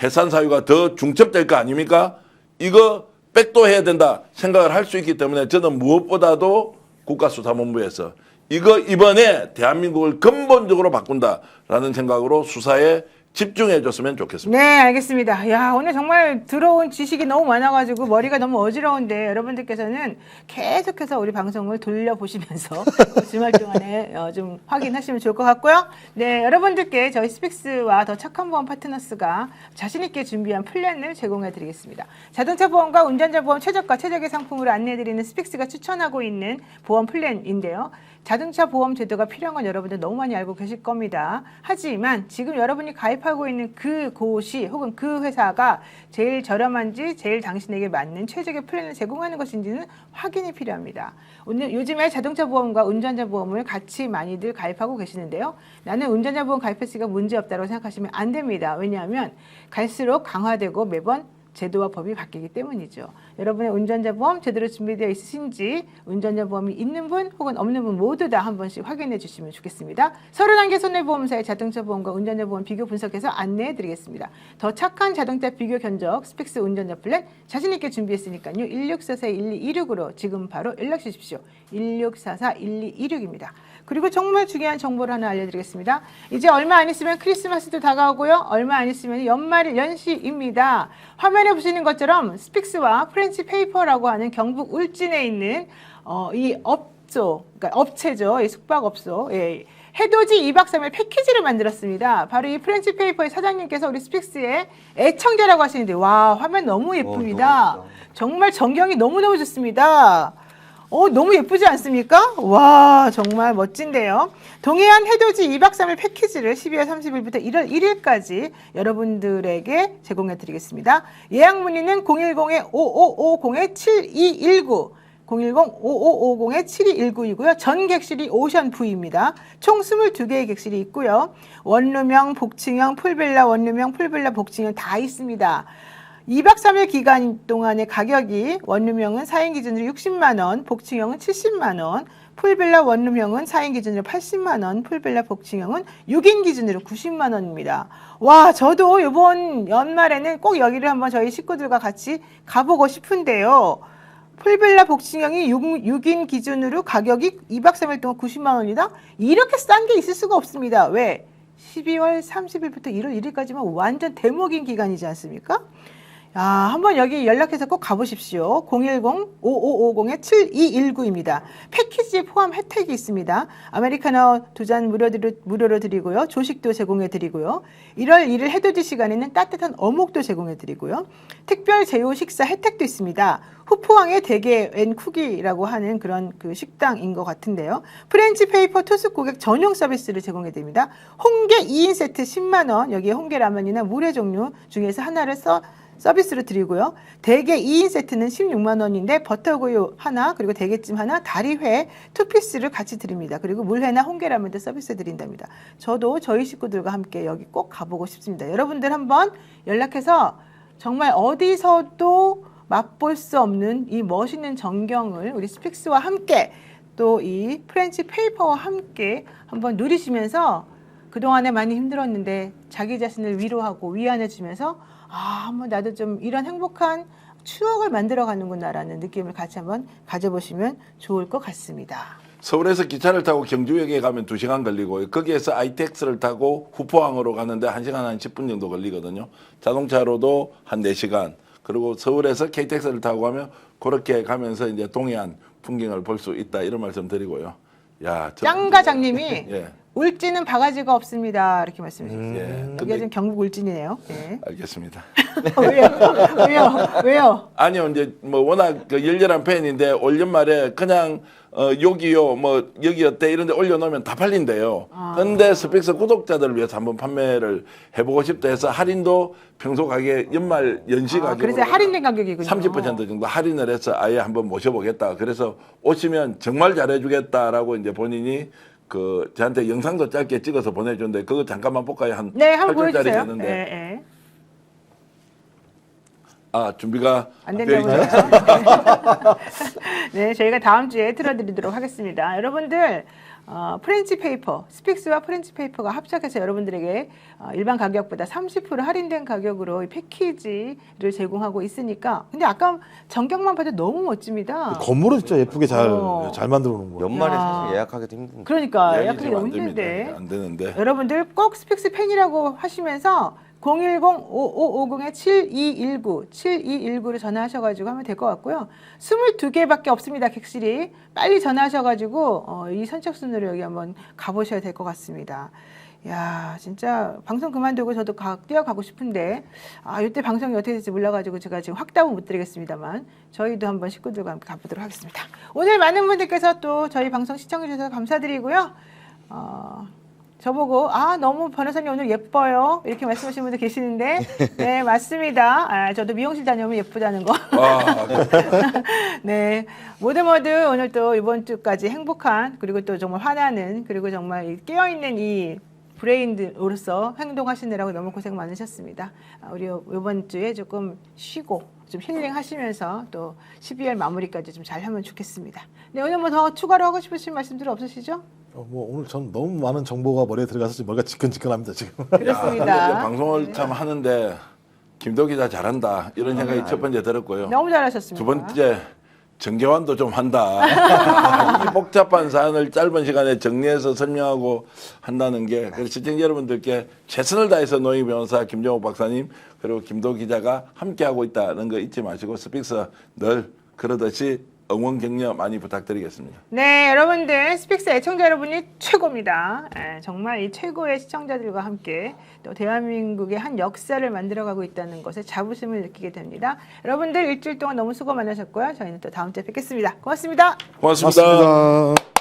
B: 해산 사유가 더 중첩될 거 아닙니까? 이거 백도해야 된다 생각을 할 수 있기 때문에 저는 무엇보다도 국가수사본부에서 이거 이번에 대한민국을 근본적으로 바꾼다라는 생각으로 수사에 집중해 줬으면 좋겠습니다.
A: 네, 알겠습니다. 야, 오늘 정말 들어온 지식이 너무 많아가지고 머리가 너무 어지러운데 여러분들께서는 계속해서 우리 방송을 돌려보시면서 주말 동안에 좀 확인하시면 좋을 것 같고요. 네, 여러분들께 저희 스픽스와 더 착한 보험 파트너스가 자신있게 준비한 플랜을 제공해 드리겠습니다. 자동차 보험과 운전자 보험 최저가, 최적의 상품으로 안내해 드리는 스픽스가 추천하고 있는 보험 플랜인데요. 자동차 보험 제도가 필요한 건 여러분들 너무 많이 알고 계실 겁니다. 하지만 지금 여러분이 가입하고 있는 그곳이 혹은 그 회사가 제일 저렴한지 제일 당신에게 맞는 최적의 플랜을 제공하는 것인지는 확인이 필요합니다. 오늘 요즘에 자동차 보험과 운전자 보험을 같이 많이들 가입하고 계시는데요. 나는 운전자 보험 가입했으니까 문제없다고 생각하시면 안 됩니다. 왜냐하면 갈수록 강화되고 매번 제도와 법이 바뀌기 때문이죠. 여러분의 운전자 보험 제대로 준비되어 있으신지 운전자 보험이 있는 분 혹은 없는 분 모두 다 한 번씩 확인해 주시면 좋겠습니다. 30단계 손해보험사의 자동차 보험과 운전자 보험 비교 분석해서 안내해 드리겠습니다. 더 착한 자동차 비교 견적 스픽스 운전자 플랜 자신 있게 준비했으니까요. 1644-1226으로 지금 바로 연락 주십시오. 1644-1226입니다. 그리고 정말 중요한 정보를 하나 알려드리겠습니다. 이제 얼마 안 있으면 크리스마스도 다가오고요. 얼마 안 있으면 연시입니다. 화면에 보시는 것처럼 스픽스와 프렌치 페이퍼라고 하는 경북 울진에 있는 이 업소, 그러니까 업체죠. 이 숙박업소. 예. 해돋이 2박 3일 패키지를 만들었습니다. 바로 이 프렌치 페이퍼의 사장님께서 우리 스픽스의 애청자라고 하시는데 와 화면 너무 예쁩니다.
D: 너무
A: 정말 전경이 너무너무 좋습니다. 너무 예쁘지 않습니까? 와, 정말 멋진데요. 동해안 해돋이 2박 3일 패키지를 12월 30일부터 1월 1일까지 여러분들에게 제공해 드리겠습니다. 예약 문의는 010-5550-7219 010-5550-7219이고요. 전 객실이 오션부입니다. 총 22개의 객실이 있고요. 원룸형, 복층형, 풀빌라, 원룸형, 풀빌라, 복층형 다 있습니다. 2박 3일 기간 동안의 가격이 원룸형은 4인 기준으로 60만 원, 복층형은 70만 원, 풀빌라 원룸형은 4인 기준으로 80만 원, 풀빌라 복층형은 6인 기준으로 90만 원입니다. 와, 저도 이번 연말에는 꼭 여기를 한번 저희 식구들과 같이 가보고 싶은데요. 풀빌라 복층형이 6인 기준으로 가격이 2박 3일 동안 90만 원이다? 이렇게 싼 게 있을 수가 없습니다. 왜? 12월 30일부터 1월 1일까지만 완전 대목인 기간이지 않습니까? 한번 여기 연락해서 꼭 가보십시오. 010-5550-7219입니다. 패키지에 포함 혜택이 있습니다. 아메리카노 2잔 무료로 드리고요. 조식도 제공해 드리고요. 1월 1일 해돋이 시간에는 따뜻한 어묵도 제공해 드리고요. 특별 제휴 식사 혜택도 있습니다. 후포항의 대게 앤 쿠기라고 하는 그런 그 식당인 것 같은데요. 프렌치 페이퍼 투숙 고객 전용 서비스를 제공해 드립니다. 홍게 2인 세트 10만 원, 여기에 홍게 라면이나 물회 종류 중에서 하나를 서비스로 드리고요. 대게 2인 세트는 16만 원인데 버터구이 하나, 그리고 대게찜 하나, 다리회 2피스를 같이 드립니다. 그리고 물회나 홍게라면도 서비스 드린답니다. 저도 저희 식구들과 함께 여기 꼭 가보고 싶습니다. 여러분들 한번 연락해서 정말 어디서도 맛볼 수 없는 이 멋있는 전경을 우리 스픽스와 함께 또 이 프렌치 페이퍼와 함께 한번 누리시면서 그동안에 많이 힘들었는데 자기 자신을 위로하고 위안해주면서 한번 나도 좀 이런 행복한 추억을 만들어가는구나라는 느낌을 같이 한번 가져보시면 좋을 것 같습니다.
B: 서울에서 기차를 타고 경주역에 가면 2시간 걸리고 거기에서 ITX를 타고 후포항으로 가는데 1시간 한 10분 정도 걸리거든요. 자동차로도 한 4시간. 그리고 서울에서 KTX를 타고 가면 그렇게 가면서 이제 동해안 풍경을 볼 수 있다 이런 말씀 드리고요.
A: 짱가장님이
B: 예.
A: 울진은 바가지가 없습니다. 이렇게 말씀해 주셨어요.
B: 예.
A: 여기가 지금 경북 울진이네요. 예.
B: 알겠습니다.
A: 왜요?
B: 아니요, 이제 뭐 워낙 그 열렬한 팬인데 올 연말에 그냥 여기요, 뭐 여기 어때 이런데 올려놓으면 다 팔린대요. 근데 스픽스 구독자들을 위해서 한번 판매를 해보고 싶다 해서 할인도 평소 가격 연말 연시 가격으로
A: 그래서 할인된 가격이군요.
B: 30% 정도 할인을 해서 아예 한번 모셔보겠다. 그래서 오시면 정말 잘해주겠다라고 이제 본인이 저한테 영상도 짧게 찍어서 보내줬는데 그거 잠깐만 볼까요? 한
A: 네, 한번
B: 8줄짜리
A: 보여주세요.
B: 되는데.
A: 네.
B: 준비가
A: 안
B: 되어
A: 된다고요?
B: 있죠?
A: 네, 저희가 다음 주에 틀어드리도록 하겠습니다. 여러분들 프렌치 페이퍼, 스픽스와 프렌치 페이퍼가 합작해서 여러분들에게 일반 가격보다 30% 할인된 가격으로 이 패키지를 제공하고 있으니까 근데 아까 전경만 봐도 너무 멋집니다.
C: 건물은 진짜 예쁘게 잘 만들어 놓은 거예요.
D: 연말에
A: 야.
D: 사실 예약하기도 힘든데.
A: 그러니까
B: 예약이
A: 예약하기
B: 지금
A: 너무
B: 안 됩니다.
A: 힘든데
B: 안 되는데.
A: 여러분들 꼭 스픽스 팬이라고 하시면서 010-5550-7219 7219로 전화하셔가지고 하면 될 것 같고요. 22개밖에 없습니다. 객실이. 빨리 전화하셔가지고 이 선착순으로 여기 한번 가보셔야 될 것 같습니다. 야, 진짜 방송 그만두고 저도 뛰어가고 싶은데 이때 방송이 어떻게 될지 몰라가지고 제가 지금 확답은 못 드리겠습니다만 저희도 한번 식구들과 함께 가보도록 하겠습니다. 오늘 많은 분들께서 또 저희 방송 시청해 주셔서 감사드리고요. 저보고 너무 변호사님 오늘 예뻐요 이렇게 말씀하시는 분들 계시는데 네 맞습니다. 저도 미용실 다녀오면 예쁘다는 거. 네 모두 오늘 또 이번 주까지 행복한 그리고 또 정말 화나는 그리고 정말 깨어있는 이 브레인으로서 행동하시느라고 너무 고생 많으셨습니다. 우리 이번 주에 조금 쉬고 좀 힐링하시면서 또 12월 마무리까지 좀 잘하면 좋겠습니다. 네 오늘 뭐 더 추가로 하고 싶으신 말씀들 없으시죠?
C: 오늘 전 너무 많은 정보가 머리에 들어가서 지금 머리가 지끈지끈합니다 지금.
A: 그렇습니다.
B: 방송을 참 하는데 김도 기자 잘한다 이런 생각이 첫 번째 들었고요.
A: 너무 잘하셨습니다.
B: 두 번째 정계환도 좀 한다. 이 복잡한 사안을 짧은 시간에 정리해서 설명하고 한다는 게 그래서 시청자 여러분들께 최선을 다해서 노희 변호사 김정욱 박사님 그리고 김도 기자가 함께하고 있다는 거 잊지 마시고 스픽스 늘 그러듯이 응원 격려 많이 부탁드리겠습니다.
A: 네, 여러분들 스픽스 애청자 여러분이 최고입니다. 정말 이 최고의 시청자들과 함께 또 대한민국의 한 역사를 만들어가고 있다는 것에 자부심을 느끼게 됩니다. 여러분들 일주일 동안 너무 수고 많으셨고요. 저희는 또 다음 주에 뵙겠습니다. 고맙습니다.
B: 고맙습니다.
C: 맞습니다.